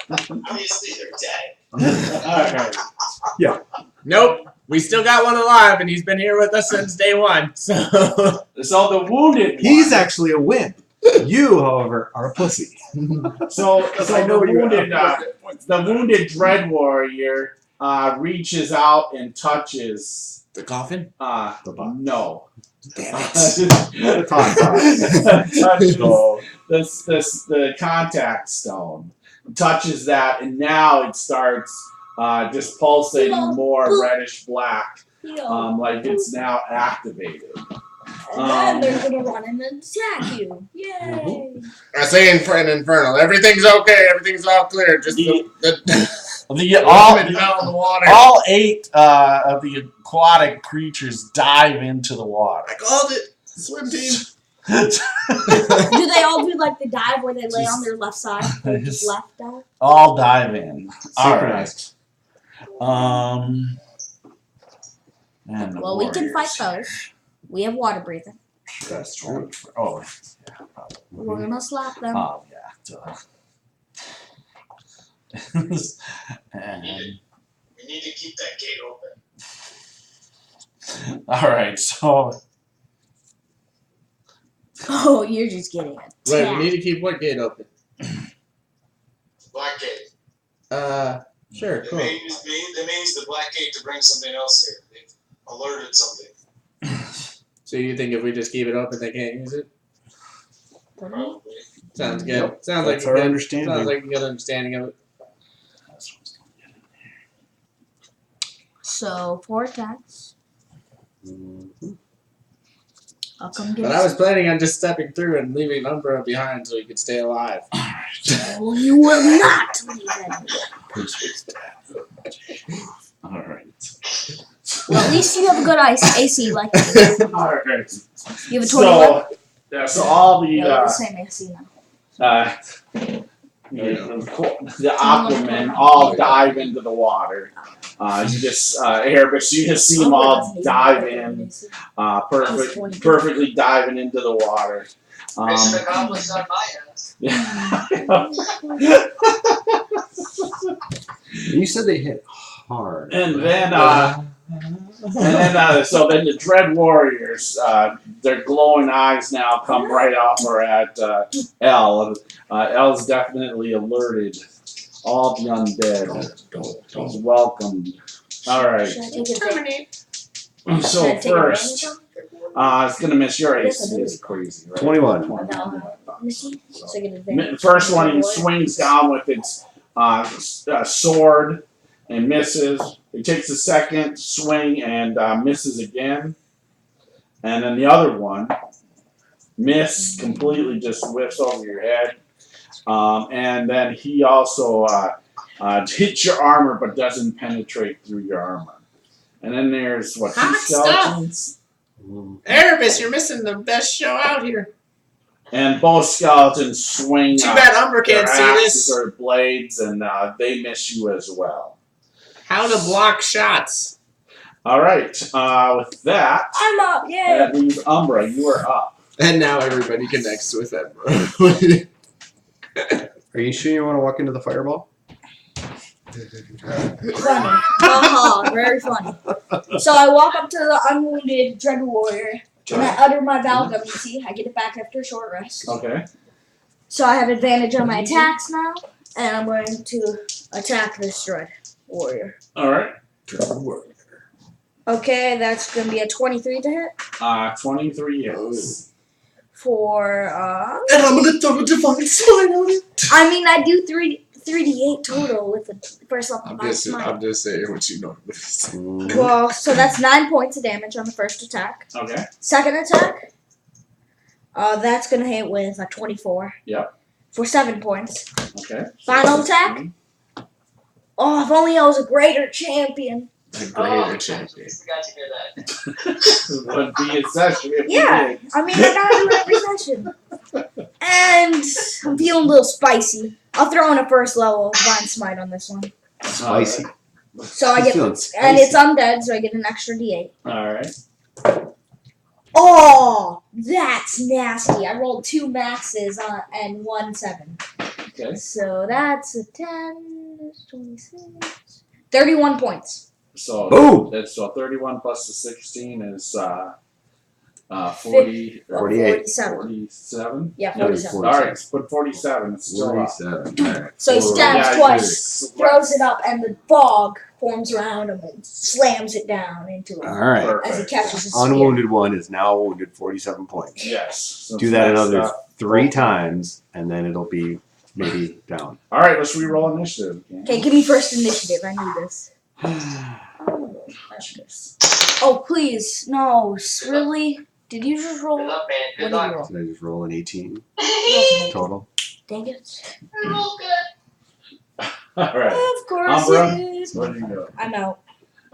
but obviously they're dead. All right. Nope. We still got one alive, and he's been here with us since day 1. So So the wounded. He's one, actually a wimp. You, however, are a pussy. So I know you the wounded Dread Warrior reaches out and touches. the coffin. The box. No. Damn touches No. the contact stone. Touches that, and now it starts just pulsating more reddish black, like it's now activated. And then they're gonna run and attack you. Yay! I say in Infernal, everything's okay, everything's all clear. Just the All woman fell in the water. 8 of the aquatic creatures dive into the water. I called it. Swim team. Do they all do like the dive where they lay on their left side? Or just left dive? All dive in. All right. Synchronized. And the Well, we can fight warriors. those. We have water breathing. That's true. Oh, yeah, probably. We're gonna slap them. Oh, yeah. Duh. And, We need to keep that gate open. all right, so Oh, you're just getting Right, we attacked. need to keep what gate open? Black Gate. Sure, They cool. may use the Black Gate to bring something else here. They've alerted something. So you think if we just keep it open, they can't use it? Probably. Sounds good. Yep, Sounds like that's a our good understanding. Sounds like a good understanding of it. So 4 attacks. Mhm. I'll come get But I was planning on just stepping through and leaving Umbra behind so he could stay alive. Well, you will not leave any. Alright. Well, at least you have a good AC like me. Alright. You have a 21? So, yeah, so all Yeah, we have the the same AC now. the Aquamen all dive into the water. You just Erebus, you just see them all dive in, perfectly diving into the water. Mission accomplished on my end. You said they hit hard. And then so then the Dread Warriors, their glowing eyes now come right over at Elle. Elle's definitely alerted all the undead. He's welcomed. Alright. Should I take advantage? So Should I take first, advantage of it? it's gonna miss your Yes, I AC. do. It's crazy, right? 21. No. Missy? So I get advantage. The first one he swings down with its sword and misses. He takes the second swing and misses again. And then the other one, completely just whiffs over your head. And then he also hits your armor but doesn't penetrate through your armor. And then there's what, 2 Hot skeletons? Erebus, you're missing the best show out here. And both skeletons swing Too bad Umbra their can't see axes this. or blades, and they miss you as well. How to block shots. All right. With that, I'm up, yay! that leaves Umbra. You are up. And now everybody connects with Umbra. Are you sure you want to walk into the fireball? Funny. Haha, very funny. So I walk up to the unwounded Dread Warrior, and I utter my Valgum, you see. I get it back after a short rest. Okay. So I have advantage on my attacks now, and I'm going to attack this Dread Warrior. All right. Okay, that's going to be a 23 to hit 23 hits. for, And I'm gonna throw a divine smite on it. I mean, I do 3d8 total with the first level divine smite. I'm just saying what you normally say. Well, so that's 9 points of damage on the first attack. Okay. Second attack, that's going to hit with a 24. Yep. For 7 points. Okay. Final attack. Oh, if only I was a greater champion. A greater champion. Forgot to hear that. Would be a session. If we Yeah, did. I mean, I gotta do it every session. And I'm feeling a little spicy. I'll throw in a first level Divine Smite on this one. Spicy. So I get, Feeling and it's spicy. undead, so I get an extra d8. All right. Oh, that's nasty. I rolled 2 maxes and 1 7. Okay. So that's a 10, 26, 31 points. So Boom. that's 31 plus the 16 is 40. 48. 47. 47. Yeah, Yep. 47. All right. Put 47. It's still up. 47. All right. So he stabs Yeah, twice, throws it up, and the fog forms around him and slams it down into him All right. as he Perfect. catches his spear. Unwounded one is now wounded 47 points. Yes. So Do that that's, another 3 times, and then it'll be maybe down. All right. Let's re-roll initiative. Okay, give me first initiative. I need this. Oh, please. No, really? Did you just roll? Good luck, man. What Good did you luck. roll? Did I just roll an 18 total? Dang it. Real good. All right. Of course Umbra? it is. What do you do? I'm out.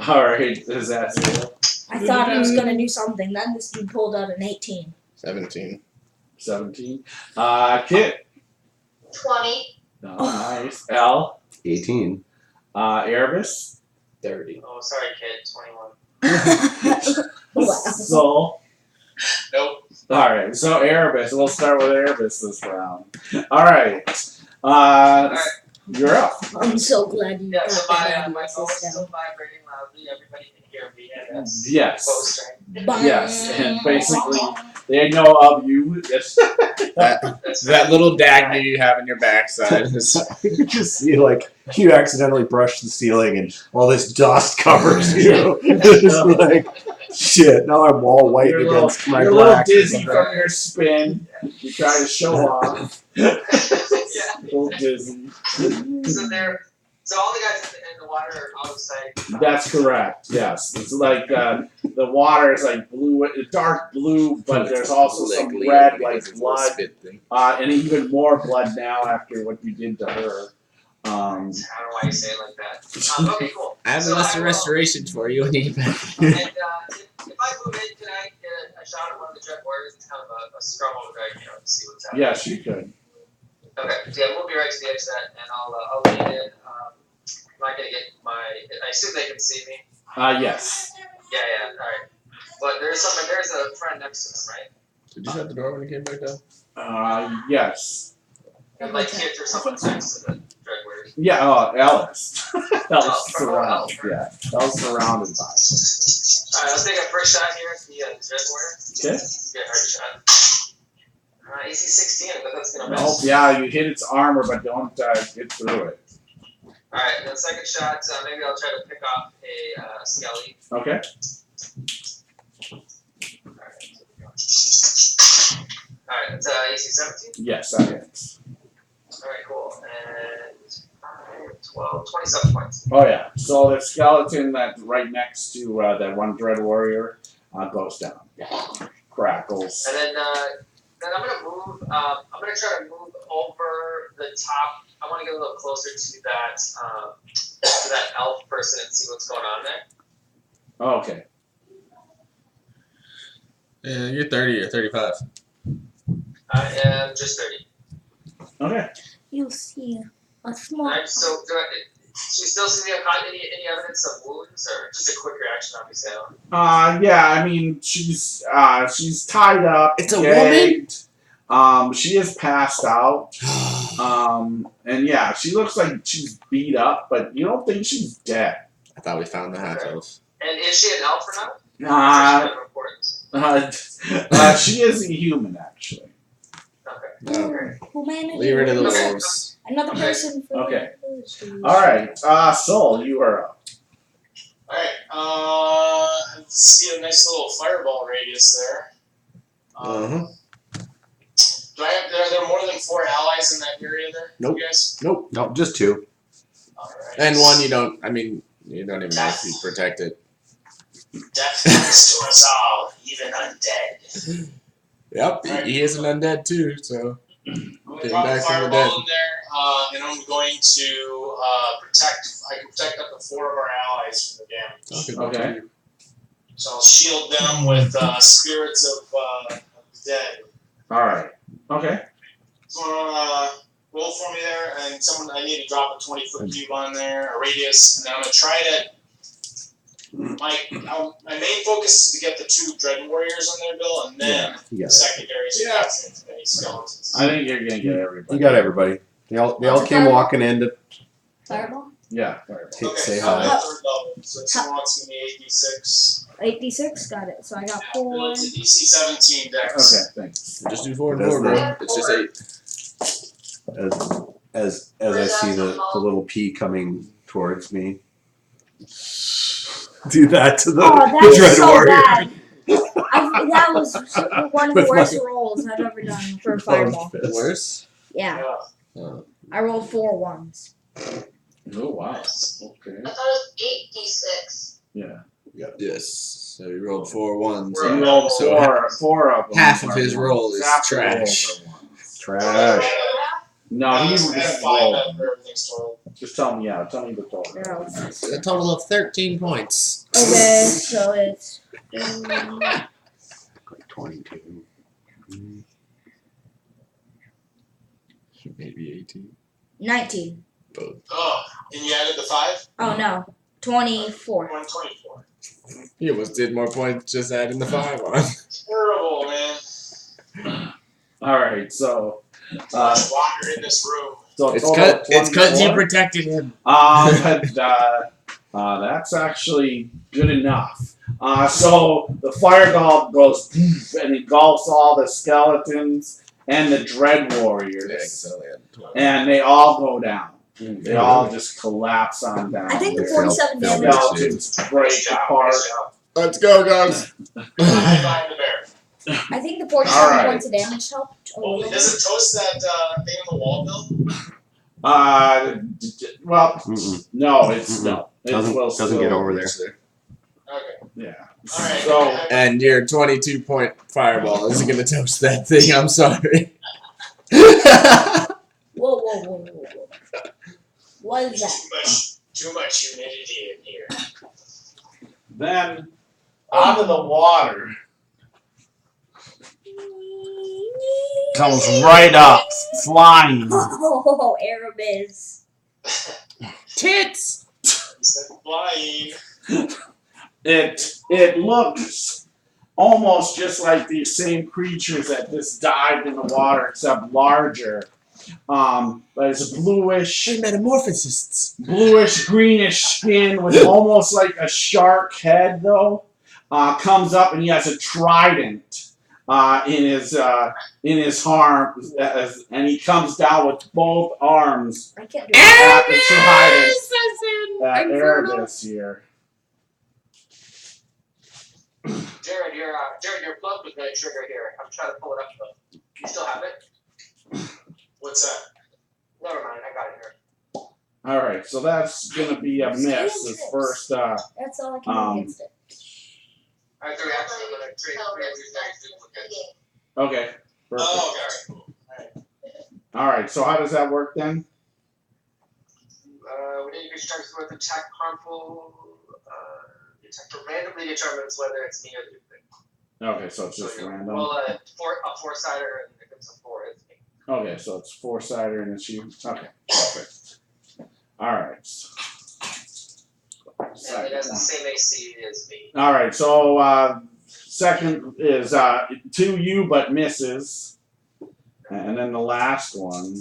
All right. Is that it? I thought he was going to do something. Then this dude pulled out an 18. 17. 17. Kit. 20. No, nice. Elle. 18. Erebus. 30. Oh, sorry, kid. 21. Wow. So. Nope. All right. So Erebus. We'll start with Erebus this round. All right. You're up. I'm so glad you Yeah, got so that my phone is system. still vibrating loudly. Everybody can hear me. And that's Yes. post, right? Bang. Yes, and basically They know of you. That little dagger you have in your backside. You could just see like you accidentally brush the ceiling and all this dust covers you. It's like shit. Now I'm all white You're against my you're a little black. dizzy from your spin. You try to show off. Yeah. A little dizzy. So all the guys in the water are out of sight. That's correct. Yes, it's like the water is like blue, dark blue, but there's also some red, like blood, and even more blood now after what you did to her. I don't know why you say it like that. Okay, cool. I have a list of restoration for you when you get back. And if I move in, can I get a shot at one of the Dread Warriors? It's kind of a scrum over there, to see what's happening. Yes, you could. Okay, so yeah, we'll be right to the edge of that, and I'll lean in. I'm not gonna get my. I assume they can see me. Yes. Yeah, alright. But there's a friend next to them, right? Did you shut the door when you came back down? Yes. And like kids or someone next to the Dread Warriors. Yeah. Ellis. Ellis surrounded. Elle. Yeah. Ellis surrounded by. Alright, I'll take a first shot here at the Dread Warrior. Okay. Get a hard shot. AC 16, but that's gonna miss. Oh, yeah, you hit its armor, but don't get through it. Alright, then second shot, maybe I'll try to pick off a skelly. Okay. Alright, that's AC 17. Yes, that hits. Alright, cool. And 12, 27 points. Oh yeah. So the skeleton that's right next to that one dread warrior goes down. Crackles. And then I'm gonna move. I'm gonna try to move over the top. I want to get a little closer to that elf person and see what's going on there. Okay. Yeah, you're 30 or 35. I am just 30. Okay. You'll see a small. Alright, so do she still see any evidence of wounds or just a quick reaction obviously? Yeah. I mean, she's tied up. It's a gagged. She is passed out. And yeah, she looks like she's beat up, but you don't think she's dead. I thought we found the half elf. And is she an elf or not? She is a human actually. Okay. Humanity. Leave her to the Okay. wolves. Another person for Okay. the All right. Soul, you are up. Alright, see a nice little fireball radius there. Are there more than 4 allies in that area there? Nope. You guys? Nope, just 2. Alright. And one you don't even know if you protect it. Death comes to us all, even undead. Yep, he is an undead too, so. I'm going to Getting drop back a from the fireball dead. in there, and I'm going to protect. I can protect up to 4 of our allies from the damage. Okay. So I'll shield them with spirits of the dead. All right. Okay. So roll for me there, and I need to drop a 20-foot cube on there, a radius, and then I'm going to try to. My main focus is to get the 2 dread warriors on there, Bill, and then the secondaries are capturing any skeletons. I think you're gonna get everybody. You got everybody. They all came walking in to Fireball. Yeah. say so I'm hi. at 3rd level, so someone wants to give me 8d6. 86. Got it. So I got 4. Bill, it's a DC 17 dex. Okay. Thanks. Just do 4 and That's 4, bro. the- It's just 8. As I see the little pea coming towards me. Do that to the, Oh, that the was dread so warrior. bad. That was one of the With worst my- rolls I've ever done for a fireball. Worse? Yeah. Oh. I rolled 4 ones. Oh wow. Okay. I thought it was 8d6. Yeah. Yes. So he rolled 4 ones. So you rolled So four of them. half of are his ones. roll is Half the trash. rolls are ones. Trash. No, he I just have 5 rolled. after everything's total. Just tell me. Yeah. Tell me the total. Yeah. A total of 13 points. Okay, so it's Like 22. Maybe 18. 19. Oh, and you added the 5? Oh no, 24. 124. He almost did more points just adding the 5 on. Terrible, man. All right. So. Much water in this room. So It's total of because you 24. protected him. But That's actually good enough. So the fireball goes and engulfs all the skeletons and the dread warriors, and they all go down. They all just collapse on down. I think the They 47 failed damage. Skeletons break apart. Let's go, guys. Find the bear. I think the 47 Alright. points of damage helped a little bit. Does it toast that thing on the wall, Bill? Well, Mm-mm. no, it's no. It will Doesn't get over there. Okay. Yeah. Alright. So And your 22-point fireball isn't gonna toast that thing. I'm sorry. Whoa. What is that? Too much humidity in here. then out of the water Comes right up, flying. Oh, Erebus. Tits. He said flying. it looks almost just like these same creatures that just dived in the water, except larger. But it's bluish, Metamorphosists. greenish skin with almost like a shark head, though. Comes up and he has a trident in his arm, and he comes down with both arms I can't do at it. the trident. Erebus here. Jared, your plug was gonna trigger here. I'm trying to pull it up though. You still have it? What's that? Never mind, I got it here. All right, so that's gonna be a miss. His first. That's all I can do against it. Alright, the reaction I'm gonna trade Tell three Rich that's duplicates. the Okay. Perfect. Oh, okay. Alright. All right. So how does that work then? When you strikes with attack harmful, the attacker randomly determines whether it's me or the duplicate. Okay, so it's just So you random. roll a four-sider, and if it's a 4, it's me. Okay, so it's 4-sider and it's you. Okay, perfect. All right. And it has the same AC as me. All right. So second is 2 you but misses, and then the last one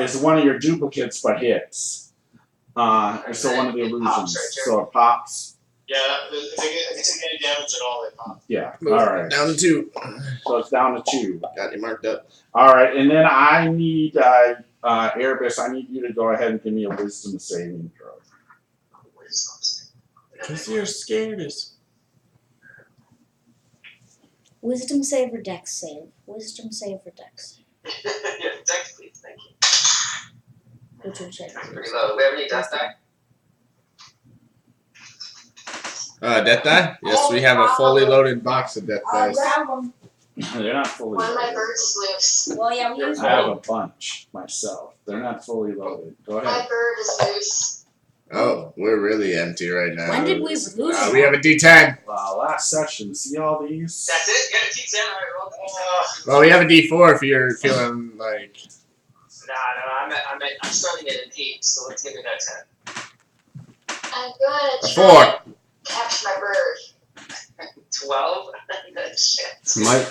is one of your duplicates but hits. So one of the It pops, illusions. right, So it pops. Yeah, if they take any damage at all, they pop. Yeah. All right. Down to 2. So it's down to 2. Got you marked up. All right, and then I need Erebus. I need you to go ahead and give me a wisdom saving throw. Because you're scared. Wisdom save or dex save? Wisdom save or dex save? Yeah, dex, please, thank you. Which one should I do? Pretty low. Do we have any death die? Death die? Yes, we have a fully loaded box of death dice. Grab them. They're not fully one of my loaded. birds is loose. Well, yeah, we use I have one. a bunch myself. They're not fully loaded. Go My ahead. bird is loose. Oh, we're really empty right now. When did we lose We have a D10. Last session. See all these? That's it? You got a T10? Alright, roll the Well, we have a D4 if you're feeling like. No, I'm starting at an 8, so let's give it that 10. I'm gonna A try 4. to capture my bird. 12? Shit. Might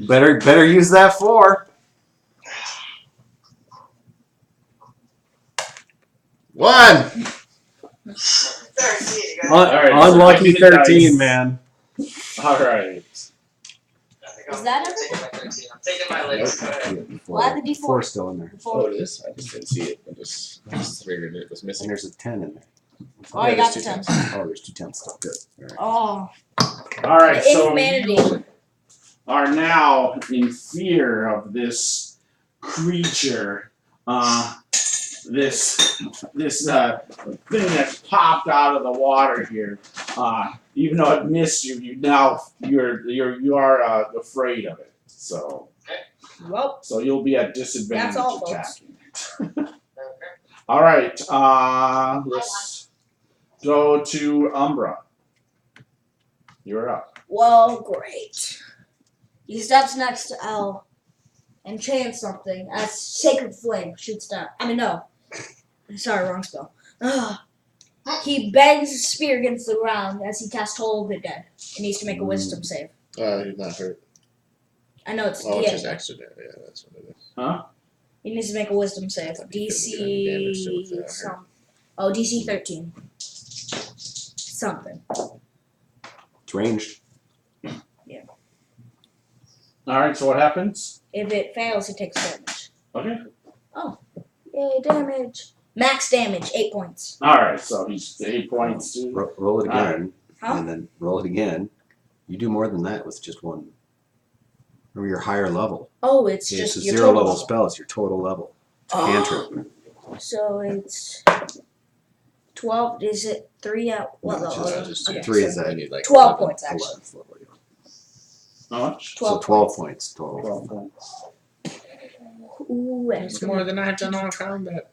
better use that 4. 1. 13, you guys. Alright, so Unlucky give me the 13, dice. man. All right. Is that I'm taking my 13. I'm taking my legs. Go ahead. Well, I have the D4. 4 still in there. Oh, it is? I just didn't see it. I just figured it was And missing. there's a 10 in there. Oh, you got the there's 10. Oh, there's 2 10s still. Good. Oh, All right. All right. the So inhumanity. you are now in fear of this creature. This thing that's popped out of the water here. Even though it missed you, you are afraid of it. So Well, you'll be at disadvantage That's all, folks. attacking it. All right. Let's go to Umbra. You're up. well, great. He steps next to Elle and chants something as Sacred Flame shoots down. I mean, no. Sorry, wrong spell. He bangs his spear against the ground as he casts Toll of the Dead. He needs to make a wisdom save. He's not hurt. I know it's Oh, it's D8. just extra damage. Yeah, that's what it is. Huh? He needs to make a wisdom save. Damage to it without DC hurt. Oh, DC 13. Something. It's ranged. Alright, so what happens? If it fails, it takes damage. Okay. Yay, damage. Max damage, 8 points. Alright, so he's 8 points to. Roll it again, Huh? and then roll it again. You do more than that with just one. Or your higher level. Oh, it's It's just a your 0 total level spell. It's your total level. It's a cantrip. So it's 12. Is it 3 at what No, level? just Okay, 3 so is that. I need like 12 points, actually. 11th level. How much? 12 So 12 points. points total. 12 points. Ooh, and It's more than I've done all combat.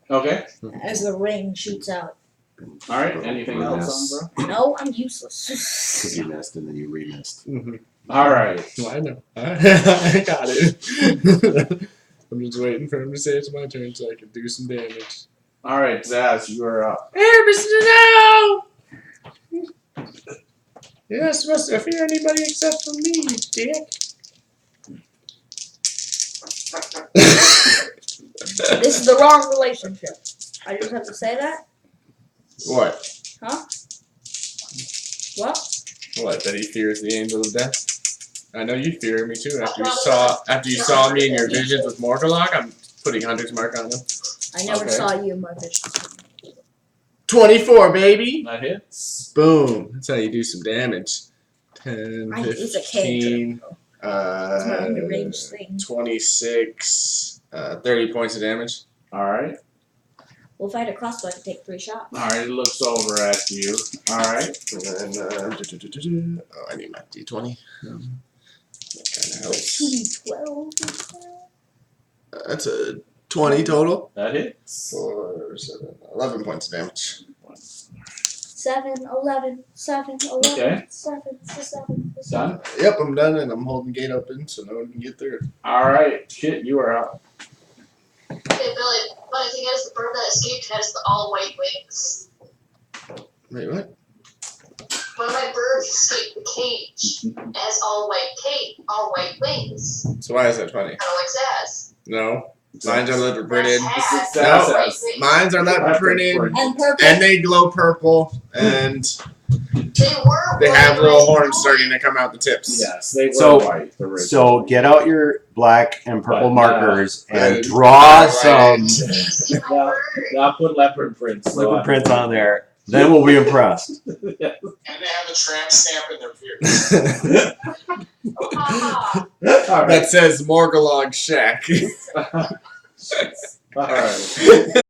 Okay. as the ring shoots out. Alright, anything else, Umbra? No, I'm Because useless. you missed and then you remissed. Alright. Well, I know. I got it. I'm just waiting for him to say it's my turn so I can do some damage. Alright, Zaz, you are up. Erebus, no! You're not supposed to fear anybody except for me, you dick. This is the wrong relationship. I just have to say that? What? Huh? What? What? That he fears the angel of death? I know you fear me too. After you saw me in your visions with Morgulok, I'm putting Hunter's Mark on him. I never Okay. saw you in my vision. 24, baby! That hits. Boom. That's how you do some damage. 10, It's a 15, cantrip. It's my only uh, range thing. 26, 30 points of damage. Alright. Well, if I had a crossbow, I could take 3 shots. Alright, it looks over at you. Alright. And then, oh, I need my d20. That kind of helps. 2d12. That's a 20 total. That hits. 4, 7, 11 points of damage. 7, 11, 7, 11, Okay. 7, 7. Done. Yep, I'm done, and I'm holding gate open so no one can get through. Alright, Kit, you are up. Okay, Billy, funny thing is, the bird that escaped has the all white wings. Wait, what? One of my birds escaped the cage. It has all white wings. So why is that funny? Kind of like Zaz. No. Mine's are leopard printed. Has No. all white wings. Mine's are leopard printed. And purple. And they glow purple. And They were they have white little wings. horns starting to come out the tips. Yes, they were So- white. originally. So get out your black and purple But, markers and and draw highlight some My Now, bird. now put leopard prints. leopard prints on there. Then we'll be impressed. And they have a tramp stamp in their beard. Ha Alright. That says Morgulog Shack. Alright.